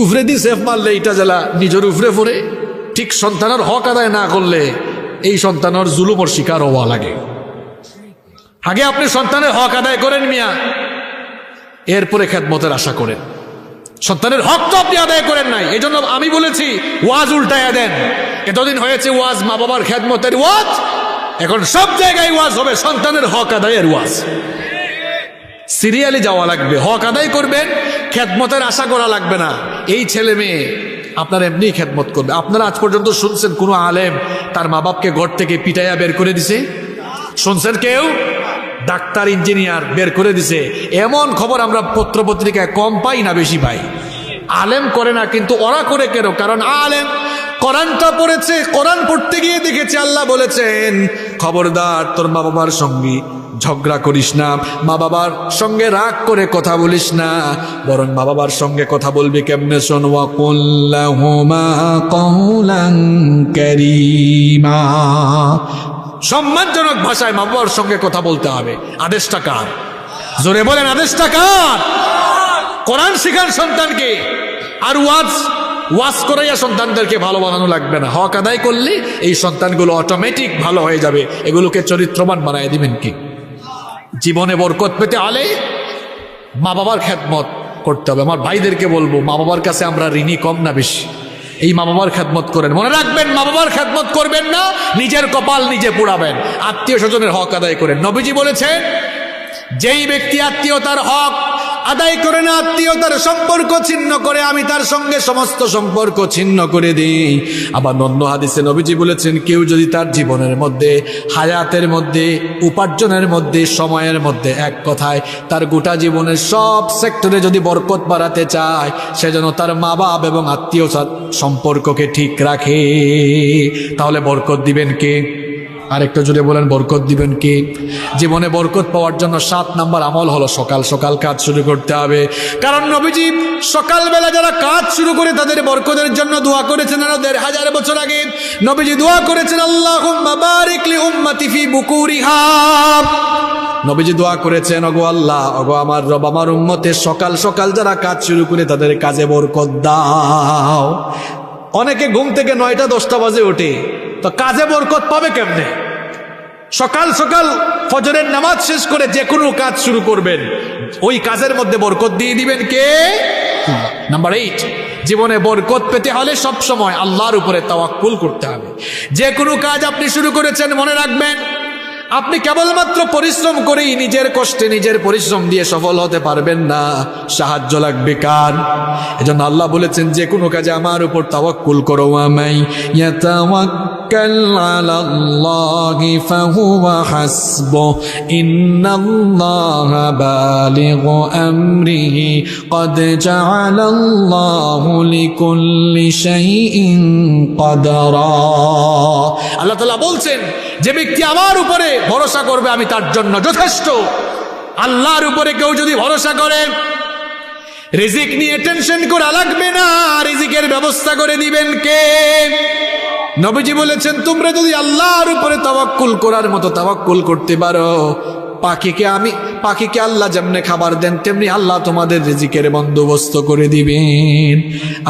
উফরে দি সেফ মারলে এটা জেলা নিজের উফরে পড়ে, ঠিক সন্তানের হক আদায় না করলে এই সন্তানের জুলুমর শিকার হওয়া লাগে। আগে আপনি সন্তানের হক আদায় করেন মিয়া, এরপরে খেদমতের আশা করেন। সন্তানের হক তো আপনি আদায় করেন নাই, এই জন্য আমি বলেছি ওয়াজ উল্টায়া দেন। এতদিন হয়েছে ওয়াজ মা বাবার খেদমতের ওয়াজ, এখন সব জায়গায় ওয়াজ হবে সন্তানের হক আদায়ের ওয়াজ। সিরিয়ালি যাওয়া লাগবে, হক আদায় করবেন, খেদমতের আশা করা লাগবে না। এই ছেলে মেয়ে আপনার এমনি খেদমত করবে। আপনারা আজ পর্যন্ত শুনছেন কোনো আলেম তার মা বাপকে ঘর থেকে পিটাইয়া বের করে দিছে? শুনছেন কেউ? ডাক্তার ইঞ্জিনিয়ার বের করে দিছে, এমন খবর আমরা পত্র পত্রিকায় কম পাই না বেশি পাই। আলেম করে না, কিন্তু ওরা করে কেন? কারণ আলেম কোরআনটা পড়েছে, কোরআন পড়তে গিয়ে দেখেছে আল্লাহ বলেছেন খবরদার তোর মা বাবার সঙ্গে ঝগড়া করিস না, মা বাবার সঙ্গে রাগ করে কথা বলিস না, বরং মা বাবার সঙ্গে কথা বলবি কেমনে? শোন, ওয়া কুল লাহুমা কওলান কারীমা, সম্মানজনক ভাষায় মা বাবার সঙ্গে কথা বলতে হবে। আদেশটা কার? জোরে বলেন, আদেশটা কার? কোরআন শিখান সন্তানকে। আর ওয়াজ করাইয়া সন্তানদেরকে ভালো বানানো লাগবে না, হক আদায় করলে এই সন্তানগুলো অটোমেটিক ভালো হয়ে যাবে। এগুলোকে চরিত্রবান বানায় দিবেন কি? জীবনে বরকত পেতে হলে মা বাবার খেদমত করতে হবে। আমার ভাইদেরকে বলবো, মা বাবার কাছে আমরা ঋণী কম না বেশি? এই মা বাবার খেদমত করেন, মনে রাখবেন মা বাবার খেদমত করবেন না, নিজের কপাল নিজে পোড়াবেন। আত্মীয় স্বজনের হক আদায় করেন। নবীজি বলেছেন, যেই ব্যক্তি আত্মীয়তার হক আদায় করে না, আত্মীয়তার সম্পর্ক ছিন্ন করে, আমি তার সঙ্গে সমস্ত সম্পর্ক ছিন্ন করে দিই। আবার অন্য হাদিসে নবীজি বলেছেন, কেউ যদি তার জীবনের মধ্যে, হায়াতের মধ্যে, উপার্জনের মধ্যে, সময়ের মধ্যে, এক কথায় তার গোটা জীবনের সব সেক্টরে যদি বরকত বাড়াতে চায়, সেজন্য তার মা বাপ এবং আত্মীয় সম্পর্ককে ঠিক রাখে। তাহলে বরকত দিবেন কে? আরেকটু জুড়ে বলেন, বরকত দিবেন কে? জীবনে বরকত পাওয়ার জন্য 7 নাম্বার আমল হলো সকাল সকাল কাজ শুরু করতে হবে। কারণ নবীজি সকালবেলা যারা কাজ শুরু করে তাদের বরকতের জন্য দোয়া করেছেন। আরো 1500 বছর আগে নবীজি দোয়া করেছেন, আল্লাহুম্মা বারিক লি উম্মতি ফি বুকুরিহা। নবীজি দোয়া করেছেন, ওগো আল্লাহ, ওগো আমার রব, আমার উম্মতের সকাল সকাল যারা কাজ শুরু করে তাদের কাজে বরকত দাও। অনেকে ঘুম থেকে 9টা-10টা বাজে ওঠে, তো কাজে বরকত পাবে কেমনে? সকাল সকাল ফজরের নামাজ শেষ করে যে কোনো কাজ শুরু করবেন, ওই কাজের মধ্যে বরকত দিয়ে দিবেন কে? নাম্বার 8, জীবনে বরকত পেতে হলে সব সময় আল্লাহর উপরে তাওয়াক্কুল করতে হবে। যে কোনো কাজ আপনি শুরু করেছেন, মনে রাখবেন আপনি কেবলমাত্র পরিশ্রম করেই, নিজের কষ্টে নিজের পরিশ্রম দিয়ে সফল হতে পারবেন না, সাহায্য লাগবে কার? এজন্য আল্লাহ বলেছেন, যে কোনো কাজে আমার উপর তাওয়াক্কুল করো। ওয়ামাই ইয়াতাওয়াক্কাল আলাল্লাহি ফাহুয়া হাসবুহ ইন্নাল্লাহা বালিগু আমরিহি ক্বাদ জাআলাল্লাহু লিকুল্লি শাইইন কদরা। আল্লাহ তাআলা বলছেন, যে ব্যক্তি আমার উপরে ভরসা করবে আমি তার জন্য যথেষ্ট। আল্লাহর উপরে কেউ যদি ভরসা করে, রিজিক নিয়ে টেনশন করা লাগবে না, রিজিকের ব্যবস্থা করে দিবেন কে? নবীজি বলেছেন, তোমরা যদি আল্লাহর উপরে তাওয়াক্কুল করার মতো তাওয়াক্কুল করতে পারো, পাখিকে আল্লাহ যেমনে খাবার দেন তেমনি আল্লাহ তোমাদের রিজিকের বন্দোবস্ত করে দিবেন।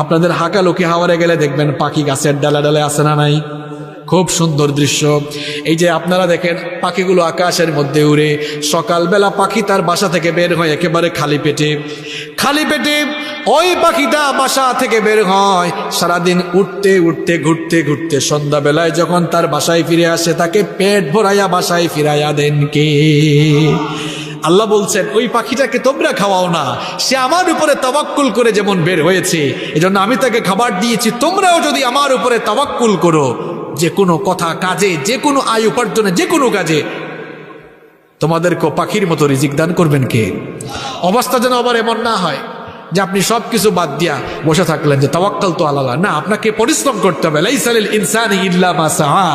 আপনাদের হাকালুকি হাওয়ারে গেলে দেখবেন পাখি গাছের ডালে ডালে আছে না নাই? খুব সুন্দর দৃশ্য। এই যে আপনারা দেখেন পাখিগুলো আকাশের মধ্যে উড়ে, সকালবেলা পাখি তার বাসা থেকে বের হয় একেবারে খালি পেটে ওই পাখিটা বাসা থেকে বের হয়, সারাদিন উঠতে উঠতে ঘুরতে ঘুরতে সন্ধ্যাবেলায় যখন তার বাসায় ফিরে আসে, তাকে পেট ভরাইয়া বাসায় ফিরাইয়া দেন কে? আল্লাহ বলছেন, ওই পাখিটাকে তোমরা খাওয়াও না, সে আমার উপরে তাওয়াক্কুল করে যেমন বের হয়েছে, এজন্য আমি তাকে খাবার দিয়েছি। তোমরাও যদি আমার উপরে তাওয়াক্কুল করো, যে কোনো কথা কাজে, যে কোনো আয় উপার্জনে, যে কোনো কাজে তোমাদেরকে পাখির মতো রিজিক দান করবেন কে? অবস্থা যেন আবার এমন না হয় যে আপনি সবকিছু বাদ দিয়া বসে থাকলেন যে তাওয়াক্কাল তো আল্লাহ। না, আপনাকে পরিশ্রম করতে হবে। লাইসা লিল ইনসানি ইল্লা মা সাআ,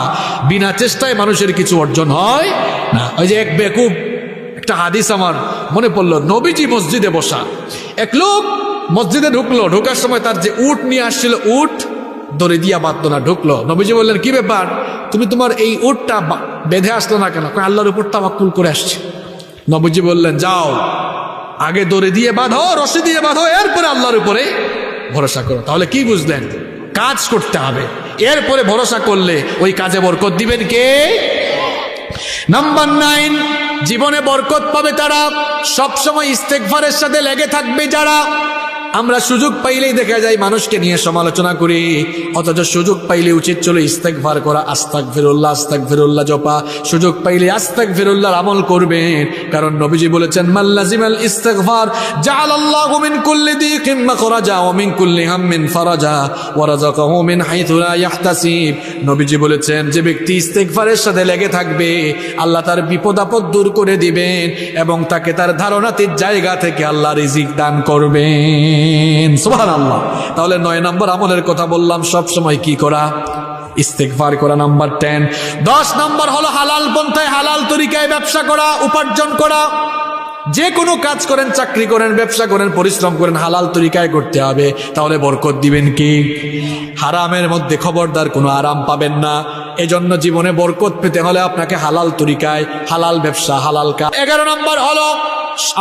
বিনা চেষ্টায় মানুষের কিছু অর্জন হয় না। ওই যে এক বেকুব, একটা হাদিস আমার মনে পড়লো, নবীজি মসজিদে বসা, এক লোক মসজিদে ঢুকলো, ঢোকার সময় তার যে উট নিয়ে আসছিল, উট দড়ি দিয়া বাঁধলো না, ঢুকলো। নবীজি বললেন, কি ব্যাপার, তুমি তোমার এই উটটা বেঁধে আসলো না কেন? আল্লাহর উপর তাওয়াক্কুল করে আসছে। নবীজি বললেন, যাও আগে দড়ি দিয়ে বাঁধো, রশি দিয়ে বাঁধো, এরপরে আল্লাহর উপরে ভরসা করো। তাহলে কি বুঝলেন? কাজ করতে হবে, এরপরে ভরসা করলে ওই কাজে বরকত দিবেন কে? নাম্বার 9, জীবনে বরকত পাবে তারা সবসময় ইস্তেগফারের সাথে লেগে থাকবে যারা। আমরা সুযোগ পাইলেই দেখা যায় মানুষকে নিয়ে সমালোচনা করি, অথচ সুযোগ পাইলে উচিত ছিল ইস্তেগফার করা, আস্তাগফিরুল্লাহ জপা। সুযোগ পাইলে আস্তাগফিরুল্লাহর আমল করবেন, কারণ নবীজি বলেছেন, মাল্লাজিমাল ইস্তেগফার জাআলাল্লাহু মিন কুল্লি দিকিন মাখরাজা ওয়া মিন কুল্লি হাম্মিন ফারাজা ওয়া রাযাকাহু মিন হাইথু লা ইয়াহতাসিব। নবীজি বলেছেন, যে ব্যক্তি ইস্তেগফারের সাথে লেগে থাকবে, আল্লাহ তার বিপদ আপদ দূর করে দিবেন এবং তাকে তার ধারণাতীত জায়গা থেকে আল্লাহ রিজিক দান করবেন। সুবহানাল্লাহ। তাহলে 9 নম্বর আমলের কথা বললাম, সব সময় কি করা? ইস্তেগফার করা। নাম্বার 10। 10 নম্বর হলো হালাল পন্থায়, হালাল তরিকায় ব্যবসা করা, উপার্জন করা। যে কোনো কাজ করেন, চাকরি করেন, ব্যবসা করেন, পরিশ্রম করেন, হালাল তরিকায় করতে হবে, তাহলে বরকত দিবেন কি? হারামের মধ্যে খবরদার কোনো আরাম পাবেন না। এজন্য জীবনে বরকত পেতে হলে আপনাকে হালাল তরিকায়, হালাল ব্যবসা, হালাল কাজ। 11 নম্বর হলো,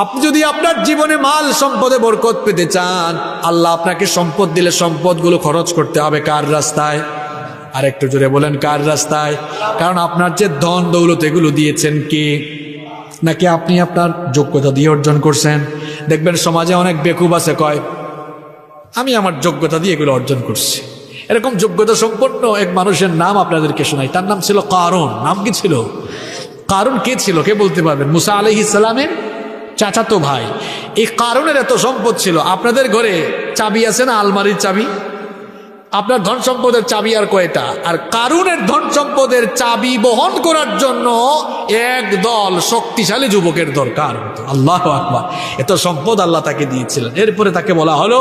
আপনি যদি আপনার জীবনে মাল সম্পদে বরকত পেতে চান, আল্লাহ আপনাকে সম্পদ দিলে সম্পদগুলো খরচ করতে হবে কার রাস্তায়? আর একটু জোরে বলেন, কার রাস্তায়? কারণ আপনার যে ধন দৌলত এগুলো দিয়েছেন কে? নাকি আপনি আপনার যোগ্যতা দিয়ে অর্জন করছেন? দেখবেন সমাজে অনেক বেকুব আছে, কয় আমি আমার যোগ্যতা দিয়ে এগুলো অর্জন করছি। এরকম যোগ্যতা সম্পন্ন এক মানুষের নাম আপনাদেরকে শোনাই, তার নাম ছিল কারুন। নাম কি ছিল? কারুন কে ছিল? কে বলতে পারবেন? মুসা আলাইহিস সালামের চাচাতো ভাই। এই কারুনের এত সম্পদ ছিল। আপনাদের ঘরে চাবি আছে না, আলমারির চাবি? আপনার ধন সম্পদের চাবি আর কয়টা? আর কারুনের ধন সম্পদের চাবি বহন করার জন্য এক দল শক্তিশালী যুবকের দরকার। আল্লাহু আকবার। এত সম্পদ আল্লাহ তাকে দিয়েছিলেন। এরপরে তাকে বলা হলো,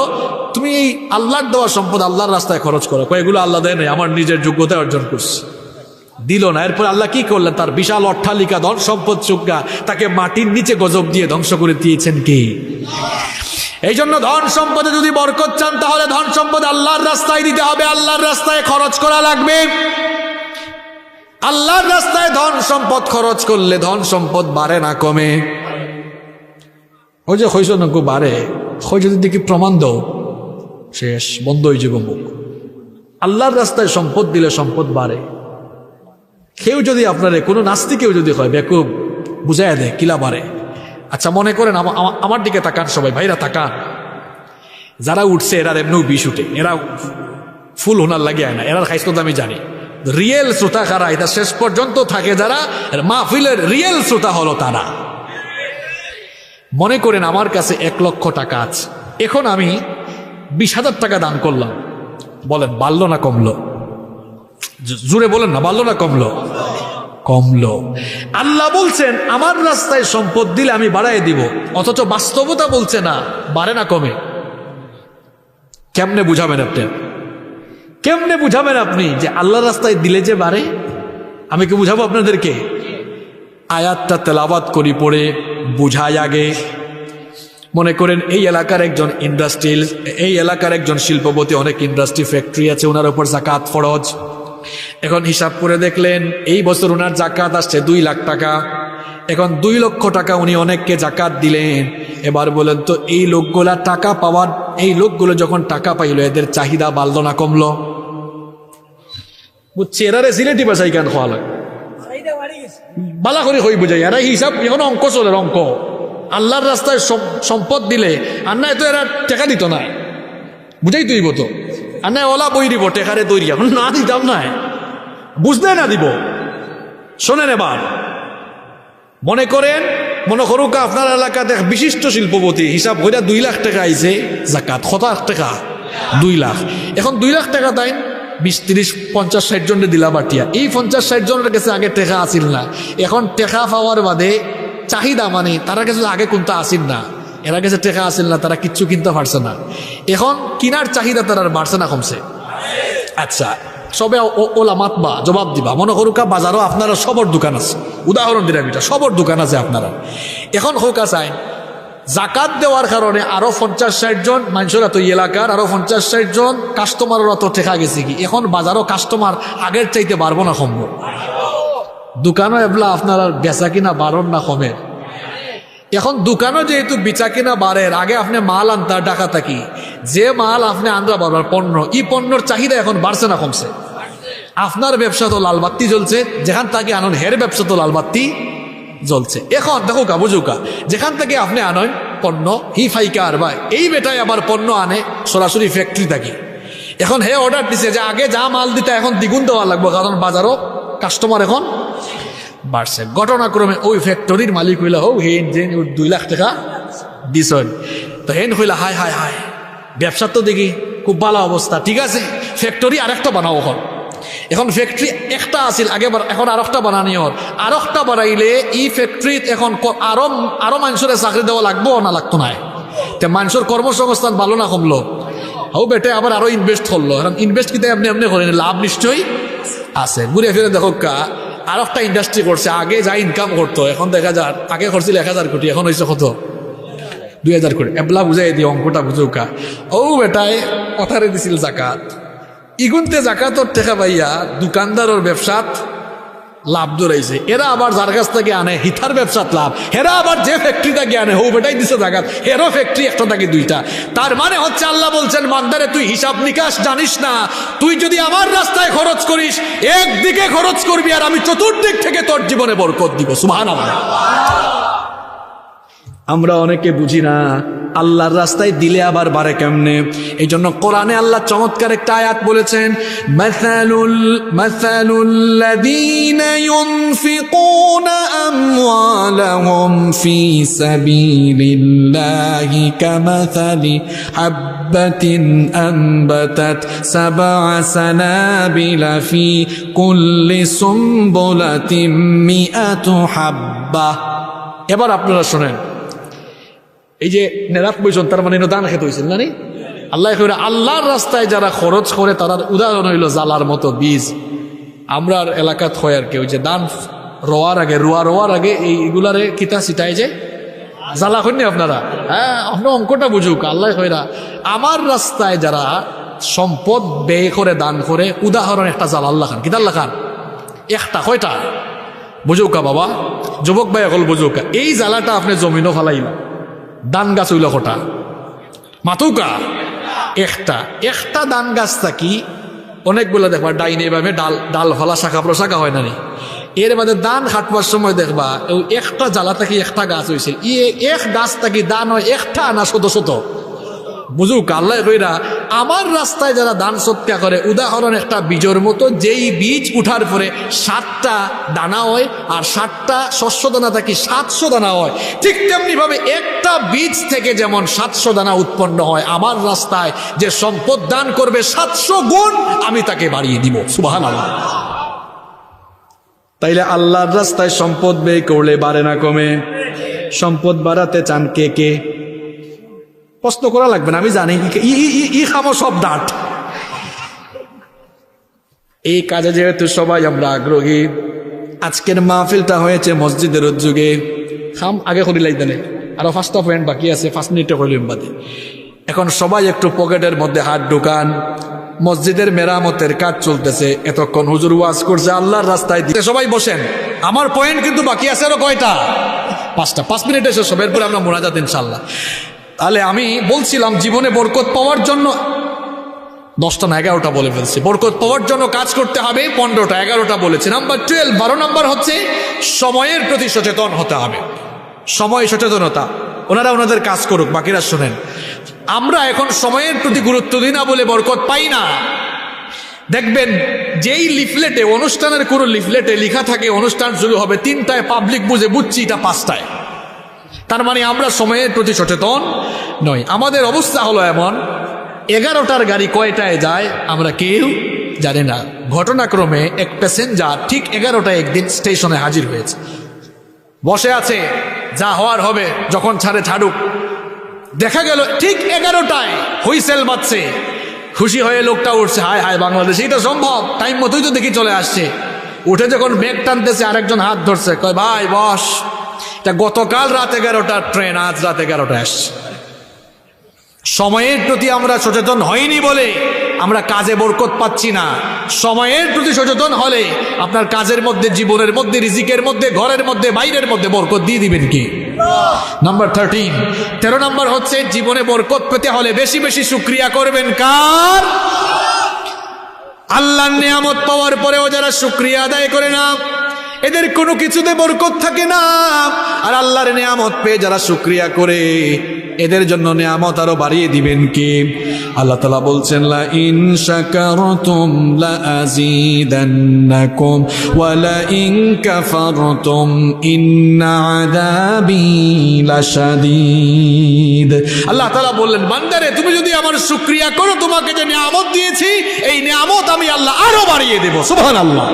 তুমি এই আল্লাহর দেওয়া সম্পদ আল্লাহর রাস্তায় খরচ করো। এগুলো আল্লাহ দেয় নাই, আমার নিজের যোগ্যতায় অর্জন করছি। দিল না। এরপর আল্লাহ কি করলেন? তার বিশাল অট্টালিকা, ধন সম্পদ চুক্কা তাকে মাটির নিচে গজব দিয়ে ধ্বংস করে দিয়েছেন কি? এই জন্য ধন সম্পদে যদি বরকত চান, তাহলে ধন সম্পদ আল্লাহর রাস্তায় দিতে হবে, আল্লাহর রাস্তায় খরচ করা লাগবে। আল্লাহর রাস্তায় ধন সম্পদ খরচ করলে ধন সম্পদ বাড়ে না কমে? ওই যে হইস না কো বাড়ে, হই যদি দেখি প্রমাণ দাও, শেষ, বন্ধ হয়ে যাবে মুখ। আল্লাহর রাস্তায় সম্পদ দিলে সম্পদ বাড়ে। কেউ যদি আপনার কোনো নাস্তিকেও যদি হয় বেকুব, বুঝাই দেয় কিলা বাড়ে। আচ্ছা মনে করেন, আমার দিকে তাকান সবাই, ভাইরা তাকান, যারা উঠছে এরা এমনিও বিষ উঠে, এরা ফুল হোনার লাগে না, এরা খাইতো আমি জানি। রিয়েল শ্রোতা কারা? এটা শেষ পর্যন্ত থাকে যারা, মাহফিলের রিয়েল শ্রোতা হলো তারা। মনে করেন আমার কাছে 1 লক্ষ টাকা আছে, এখন আমি 20,000 টাকা দান করলাম, বলেন বাড়লো না কমলো? জুড়ে বলেন না, বাড়লো না কমলো? কমলো। আল্লাহ বলছেন আমার রাস্তায় সম্পদ দিলে আমি বাড়াই দিব, অথচ বাস্তবতা বলছে না, বাড়ে না কমে। কেমনে বুঝাবেন আপনি? কেমনে বুঝাবেন আপনি যে আল্লাহর রাস্তায় দিলে যে বাড়ে? আমি কি বুঝাবো আপনাদেরকে? আয়াতটা তেলাওয়াত করি, পড়ে বুঝাই আগে। মনে করেন এই এলাকার একজন শিল্পপতি, অনেক ইন্ডাস্ট্রি ফ্যাক্টরি আছে, ওনার উপর জাকাত ফরজ। এখন হিসাব করে দেখলেন এই বছর ওনার জাকাত আসছে 2 লাখ টাকা। এখন 2 লক্ষ টাকা উনি অনেককে জাকাত দিলেন। এবার বলেন তো এই লোকগুলো যখন টাকা পাইলো, এদের চাহিদা বাড়লো না কমলো? বুঝছি, এরারে সিলেটি বাসাই কেন খোয়া লাগে বালা করে হই বুঝাই, এরা হিসাব এখন অঙ্ক চলে, অঙ্ক। আল্লাহর রাস্তায় সম্পদ দিলে আর না তো এরা টেকা দিত না, বুঝাই তুইব তো, আর না ওলা বই দিব টেকারে তৈরি, এখন না দিতাম না, বুঝতে না দিব। শোনেন, এবার মনে করুক আপনার এলাকাতে বিশিষ্ট শিল্পপতি, হিসাব করে 2 লাখ টাকা আইছে জাকাত, কত টাকা? 2 লাখ। এখন 2 লাখ টাকা দেন 20, 30, 50, 60 জনে দিলা বাটিয়া। এই 50, 60 জনের কাছে আগে টেকা আসিল না, এখন টেকা পাওয়ার বাদে চাহিদা, মানে তারা কাছে আগে কোনটা আসিল না, এরা কাছে টেকা আসিল না, তারা কিচ্ছু কিনতে পারছে না। এখন কিনার চাহিদা তারা বাড়ছে না কমছে? আচ্ছা, সবে ওলা মাতবা জবাব দিবা। মনে করুকা বাজারও আপনারা সবর দোকান আছে, উদাহরণ দিলাম, এটা সবর দোকান আছে আপনারা। এখন হোকা চাই জাকাত দেওয়ার কারণে আরো 50, 60 জন মানুষেরা, তো এলাকার আরো 50, 60 জন কাস্টমাররা তো ঠেকা গেছে কি, এখন বাজারও কাস্টমার আগের চাইতে বাড়বো না কমবো? দোকানও এবলা আপনারা বেচা কিনা বাড়ন না কমের? এখন দোকানও যেহেতু বেচা কিনা বাড়ের, আগে আপনি মাল আনতার টাকা থাকি, যে মাল আপনি আনরা বাড়ার পণ্য, এই পণ্যর চাহিদা এখন বাড়ছে না কমছে? আপনার ব্যবসা তো লালবাত্তি জ্বলছে, যেখান থেকে আনন হের ব্যবসা তো লালবাত্তি জ্বলছে। এখন দেখো কা বুঝুকা, যেখান থেকে আপনি আনেন পণ্য, হি ফাইকার ভাই এই বেটায় আবার পণ্য আনে সরাসরি ফ্যাক্টরি থাকি। এখন হে অর্ডার দিছে যে আগে যা মাল দিতে এখন দ্বিগুণ দেওয়া লাগবে, কারণ বাজারও কাস্টমার এখন বাড়ছে। ঘটনাক্রমে ওই ফ্যাক্টরির মালিক হইলা হেন যে 2 লাখ টাকা দিস, তো হেন হইলা হায় হায় হায়, ব্যবসা তো দেখি খুব ভালো অবস্থা, ঠিক আছে ফ্যাক্টরি আরেকটা বানাও। এখন ফ্যাক্টরি একটা আছিল আগে, এখন আরেকটা বানানি হল, আরেকটা বানাইলে এই ফ্যাক্টরিত এখন আরো মানুষের চাকরি দেওয়া লাগবো না লাগতো না? মানুষের কর্মসংস্থান ভালো না কমলো? বেটে আবার আরো ইনভেস্ট করলো, এখন ইনভেস্ট কিন্তু এমনি এমনি করেন, লাভ নিশ্চয়ই আছে। ঘুরে ফিরে দেখো কা আর একটা ইন্ডাস্ট্রি করছে, আগে যা ইনকাম করতো এখন দেখা যায়, আগে করছিল 1000 কোটি, এখন হয়েছে কত? 2000 কোটি। এবলা বুঝাই দিই, অঙ্কটা বুঝুকা। বেটায় কথারে দিছিল জাকাত, ইগুনতে জাকাতর টেকা পাইয়া দোকানদারের ব্যবসাত লাভ দৌড়াইছে। এরা আবার যার কাছ থেকে আনে হিতার ব্যবসাত লাভ, হেরা আবার যে ফ্যাক্টরি থেকে আনে বেটাই দিছে জাকাত, হেরও ফ্যাক্টরি একটা থেকে 2টা। তার মানে হচ্ছে আল্লাহ বলছেন বান্দারে তুই হিসাব নিকাশ জানিস না, তুই যদি আমার রাস্তায় খরচ করিস একদিকে খরচ করবি আর আমি চতুর্দিক থেকে তোর জীবনে বরকত দিব। সুবহানাল্লাহ। আমরা অনেকে বুঝি না আল্লাহর রাস্তায় দিলে আবার বাড়ে কেমনে। এই জন্য কোরআনে আল্লাহ চমৎকার একটা আয়াত বলেছেন, মাসালুল্লাযীনা ইউনফিকুনা আমওয়ালাহুম ফি সাবিলিল্লাহি কামাসালি হাববাতিন আনবাতাত সাবআ সানাবিলা ফি কুল্লি সুমবুলাতিন মিআতু হাব্বা। এবার আপনারা শোনেন, এই যে নেরাত বইছেন তার মানে দান খেতে হয়েছিল না? আল্লাহর রাস্তায় যারা খরচ করে তার উদাহরণ হইল জালার মতো বীজ। আমরা এলাকাত হয় আর কি, ওই যে দান রোয়ার আগে এইগুলারে কিতা ছিটাই যে জ্বালা করেন আপনারা। হ্যাঁ, আপনার অঙ্কটা বুঝুক। আল্লাহ কইরা আমার রাস্তায় যারা সম্পদ ব্যয় করে দান করে, উদাহরণ একটা জাল আল্লাহ খান। কিতা আল্লাহ খান? একটা। কয়টা? বুঝুকা বাবা, যুবক ভাই এখন বুঝুকা। এই জ্বালাটা আপনি জমিনও ফালাইলা, দান গাছ হইল কটা? মাতুকা একটা দান গাছ থাকি অনেকগুলো দেখবা ডাইনে ভাবে ডাল ফলা শাখা প্রশাখা হয় না নি, এর মধ্যে দান খাটবার সময় দেখবা একটা জ্বালা থাকি একটা গাছ হয়েছিল, এক গাছ থাকি দান হয় একটা না শত। বুঝুক আল্লাহ কইরা আমার রাস্তায় যারা দান সৎকা করে, উদাহরণ একটা বীজের মতো, যেই বীজ উঠার পরে 7টা দানা হয় আর 7টা শস্য দানা থাকি 700 দানা হয়, ঠিক তেমনি ভাবে একটা বীজ থেকে যেমন 700 দানা উৎপন্ন হয়, আমার রাস্তায় যে সম্পদ দান করবে 700 গুণ আমি তাকে বাড়িয়ে দিব। সুবহানাল্লাহ। তাইলে আল্লাহর রাস্তায় সম্পদ ব্যয় করলে বাড়ে না কমে? সম্পদ বাড়াতে চান কে কে? প্রশ্ন করা লাগবে না, আমি জানি ই খামো সব ডাট। এই কাজে যেহেতু সবাই আমরা আগ্রহী, আজকের মাহফিলটা হয়েছে মসজিদের উদ্যোগে। খাম আগে করি লাইতেনে আরো 5টা পয়েন্ট বাকি আছে, 5 মিনিটে হইলাম বাদে। এখন সবাই একটু পকেটের মধ্যে হাত ঢুকান। মসজিদের মেরামতের কাজ চলতেছে, এতক্ষণ হুজুর ওয়াজ করছে আল্লাহর রাস্তায় দিতে, সবাই বসেন। আমার পয়েন্ট কিন্তু বাকি আছে আরো কয়টা? 5টা। 5 মিনিটে শেষ হবে, এরপরে আমরা মোনাজাত ইনশাআল্লাহ। তাহলে আমি বলছিলাম জীবনে বরকত পাওয়ার জন্য 10টা না 11টা বলে ফেলছি। বরকত পাওয়ার জন্য কাজ করতে হবে 15টা, 11টা বলেছি। নাম্বার 12, 12 নাম্বার হচ্ছে সময়ের প্রতি সচেতন হতে হবে। সময় সচেতনতা, ওনারা ওনাদের কাজ করুক, বাকিরা শোনেন। আমরা এখন সময়ের প্রতি গুরুত্ব দিই না বলে বরকত পাই না। দেখবেন যেই লিফলেটে, অনুষ্ঠানের কোনো লিফলেটে লেখা থাকে অনুষ্ঠান শুরু হবে 3টায়, পাবলিক বুঝছি এটা 5টায়, তার মানে আমরা সময়ের প্রতি সচেতন নই। আমাদের অবস্থা হলো এমন, 11টার গাড়ি কয়টায় যায় আমরা কেউ জানি না। ঘটনাক্রমে এক প্যাসেঞ্জার ঠিক 11টায় একদিন স্টেশনে হাজির হয়েছে, বসে আছে, যা হওয়ার হবে, যখন ছাড়ুক। দেখা গেল ঠিক 11টায় হুইসেল বাজছে, খুশি হয়ে লোকটা উঠছে, হায় হায় বাংলাদেশে এটা সম্ভব, টাইম মতোই তো দেখি চলে আসছে। উঠে যখন ব্যাগ টানতেছে আরেকজন হাত ধরছে, কয় ভাই বস, এটা গতকাল রাত 11টার ট্রেন, আজ রাত 11টায় আসছে। সময়ের প্রতি আমরা সচেতন হইনি বলে আমরা কাজে বরকত পাচ্ছি না। সময়ের প্রতি সচেতন হলে আপনার কাজের মধ্যে, জীবনের মধ্যে, রিজিকের মধ্যে, ঘরের মধ্যে, বাইরের মধ্যে বরকত দিয়ে দিবেন কি? নাম্বার 13 নাম্বার হচ্ছে জীবনে বরকত পেতে হলে বেশি বেশি শুকরিয়া করবেন কার? আল্লাহর নিয়ামত পাওয়ার পরেও যারা শুকরিয়া আদায় করে না, এদের কোনো কিছুতে বরকত থাকে না। আর আল্লাহর নিয়ামত পেয়ে যারা শুকরিয়া করে, এদের জন্য নিয়ামত আরো বাড়িয়ে দিবেন কি? আল্লাহ তাআলা বলছেন, লা ইন শাকারতুম লা আযীদান্নাকুম ওয়া লা ইন কাফারতুম ইন্না আযাবী লাশাদীদ। আল্লাহ তাআলা বললেন, বান্দারে তুমি যদি আমার শুকরিয়া করো, তোমাকে যে নিয়ামত দিয়েছি, এই নিয়ামত আমি আল্লাহ আরো বাড়িয়ে দেব। সুবহানাল্লাহ।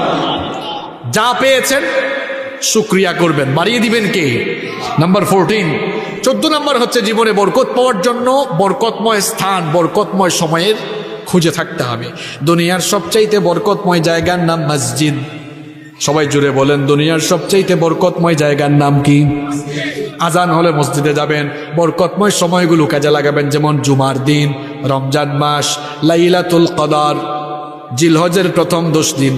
যা পেয়েছেন শুকরিয়া করবেন, বাড়িয়ে দিবেন কে? নাম্বার 14 নাম্বার হচ্ছে জীবনে বরকত পাওয়ার জন্য বরকতময় স্থান, বরকতময় সময়ের খুঁজে থাকতে হবে। দুনিয়ার সবচাইতে বরকতময় জায়গার নাম মসজিদ। সবাই জুড়ে বলেন, দুনিয়ার সবচাইতে বরকতময় জায়গার নাম কি? আজান হলে মসজিদে যাবেন, বরকতময় সময়গুলো কাজে লাগাবেন, যেমন জুমার দিন, রমজান মাস, লাইলাতুল কদর, জিলহজের প্রথম 10 দিন,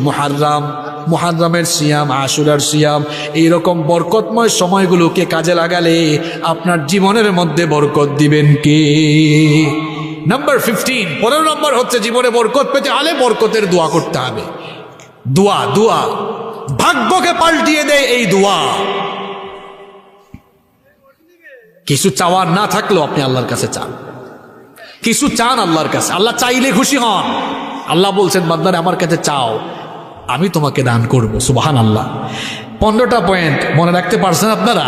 মুহাররমের সিয়াম, আশুরার সিয়াম, এইরকম বরকতময় সময়গুলোকে কাজে লাগালে আপনার জীবনের মধ্যে বরকত দিবেন কে? নাম্বার 15 নম্বর হচ্ছে জীবনে বরকত পেতে হলে বরকতের দোয়া করতে হবে। দোয়া ভাগ্যকে পাল্টিয়ে দেয় এই দোয়া। কিছু চাওয়ার না থাকলেও আপনি আল্লাহর কাছে চান, কিছু চান আল্লাহর কাছে, আল্লাহ চাইলে খুশি হন। আল্লাহ বলছেন, বান্দারে আমার কাছে চাও, আমি তোমাকে দান করব। সুবহানাল্লাহ। 15টা পয়েন্ট মনে রাখতে পারছেন আপনারা?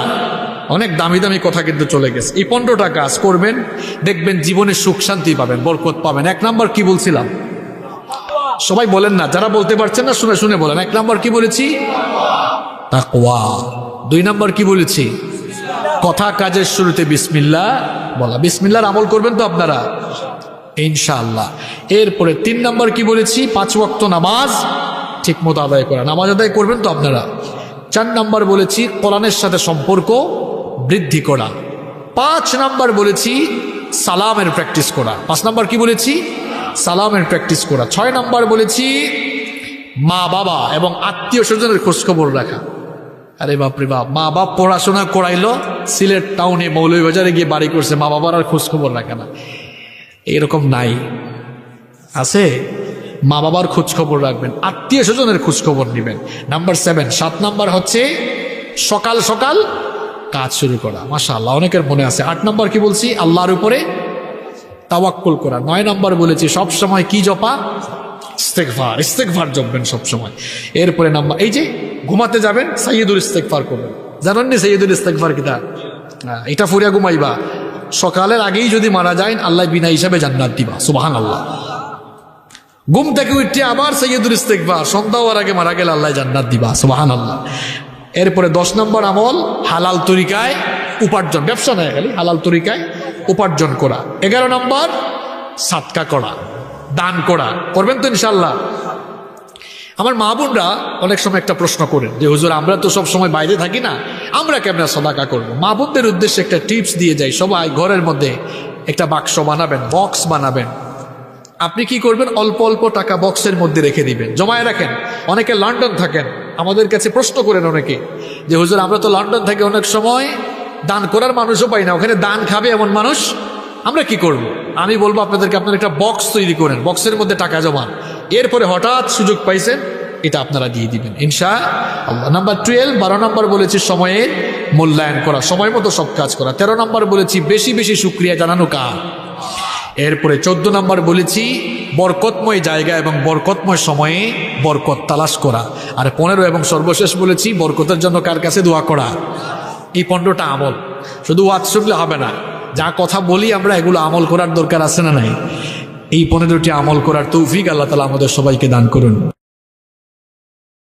অনেক দামি দামি কথা কিন্তু চলে গেছে। এই 15টা কাজ করবেন, দেখবেন জীবনে সুখ শান্তি পাবেন, বরকত পাবেন। 1 নাম্বার কি বলছিলাম? সবাই বলেন না, যারা বলতে পারছেন না শুনে শুনে বলেন। 1 নাম্বার কি বলেছি? তাকওয়া। 2 নাম্বার কি বলেছি? কথা কাজের শুরুতে বিসমিল্লাহ বলা। বিসমিল্লাহর আমল করবেন তো আপনারা ইনশাআল্লাহ। এরপরে 3 নাম্বার কি বলেছি? 5 ওয়াক্ত নামাজ ঠিক মতো আদায় করা। নামাজ আদায় করবেন তো আপনারা। 4 নাম্বার বলেছি কোরআনের সাথে সম্পর্ক বৃদ্ধি করা। 5 নাম্বার বলেছি সালামের প্র্যাকটিস করা। 5 নাম্বার কি বলেছি? সালামের প্র্যাকটিস করা। 6 নাম্বার বলেছি মা বাবা এবং আত্মীয় স্বজনের খোঁজখবর রাখা। আরে বাপরে বাপ, মা বাপ পড়াশোনা করাইলো, সিলেট টাউনে মৌলভীবাজারে গিয়ে বাড়ি করছে, মা বাবার আর খোঁজখবর রাখে না। এরকম নাই, আছে? মা বাবার খোঁজখবর রাখবেন, আত্মীয় স্বজনের খোঁজখবর নেবেন। নাম্বার 7 নাম্বার হচ্ছে সকাল সকাল কাজ শুরু করা। মাশাআল্লাহ, অনেকের মনে আছে। 8 নাম্বার কি বলছি? আল্লাহর উপরে তাওয়াক্কুল করা। 9 নাম্বার বলেছি সব সময় কি জপা? ইস্তেগফার জপবেন সব সময়। এরপরে নাম্বার, এই যে ঘুমাতে যাবেন সাইয়্যিদুল ইস্তেগফার করবেন। জানেন নি সাইয়্যিদুল ইস্তেগফার কিটা? এটা ফুরিয়া ঘুমাইবা, সকালের আগেই যদি মারা যায় আল্লাহ বিনা হিসাবে জান্নাত দিবা। সুবহানাল্লাহ। ঘুম থেকে উঠে আবার সাইয়্যিদুল ইস্তেগফার, সন্ধ্যা হওয়ার আগে মারা গেলে আল্লাহ জান্নাত দিবা। সুবহানাল্লাহ। এরপরে 10 নম্বর আমল হালাল তরিকায় উপার্জন, ব্যবসা নয় খালি, হালাল তরিকায় উপার্জন করা। 11 নম্বর সাদকা করা, দান করা। করবেন তো ইনশাআল্লাহ? আমার মা বোনরা অনেক সময় একটা প্রশ্ন করেন যে হুজুর আমরা তো সব সময় বাইরে থাকি না, আমরা কেমন সাদাকা করব। মা বোনদের উদ্দেশ্যে একটা টিপস দিয়ে যাই, সবাই ঘরের মধ্যে একটা বাক্স বানাবেন, বক্স বানাবেন। আপনি কি করবেন, অল্প অল্প টাকা বক্সের মধ্যে রেখে দিবেন, জমায় রাখেন। অনেকে লন্ডন থাকেন, আমাদের কাছে প্রশ্ন করেন অনেকে যে হুজুর আমরা তো লন্ডন থাকি, অনেক সময় দান করার মানুষও পাই না, ওখানে দান খাবে এমন মানুষ, আমরা কি করব। আমি বলবো আপনাদেরকে, আপনারা একটা বক্স তৈরি করেন, বক্সের মধ্যে টাকা জমান, এরপরে হঠাৎ সুযোগ পাইছেন এটা আপনারা দিয়ে দিবেন ইনশাআল্লাহ। নাম্বার 12, 12 নম্বর বলেছি সময়ের মূল্যায়ন করা, সময় মতো সব কাজ করা। 13 নম্বর বলেছি বেশি বেশি শুকরিয়া জানানো কার। এরপরে 14 নম্বর বলেছি বরকতময় জায়গা এবং বরকতময় সময়ে বরকত তালাশ করা। আর 15 এবং সর্বশেষ বলেছি বরকতের জন্য কার কাছে দোয়া করা। এই 15টা আমল, শুধু ওয়াজ শুনলে হবে না, যা কথা বলি আমরা এগুলো আমল করার দরকার আছে না নাই? এই 15টি আমল করার তৌফিক আল্লাহ তাআলা আমাদের সবাইকে দান করুন।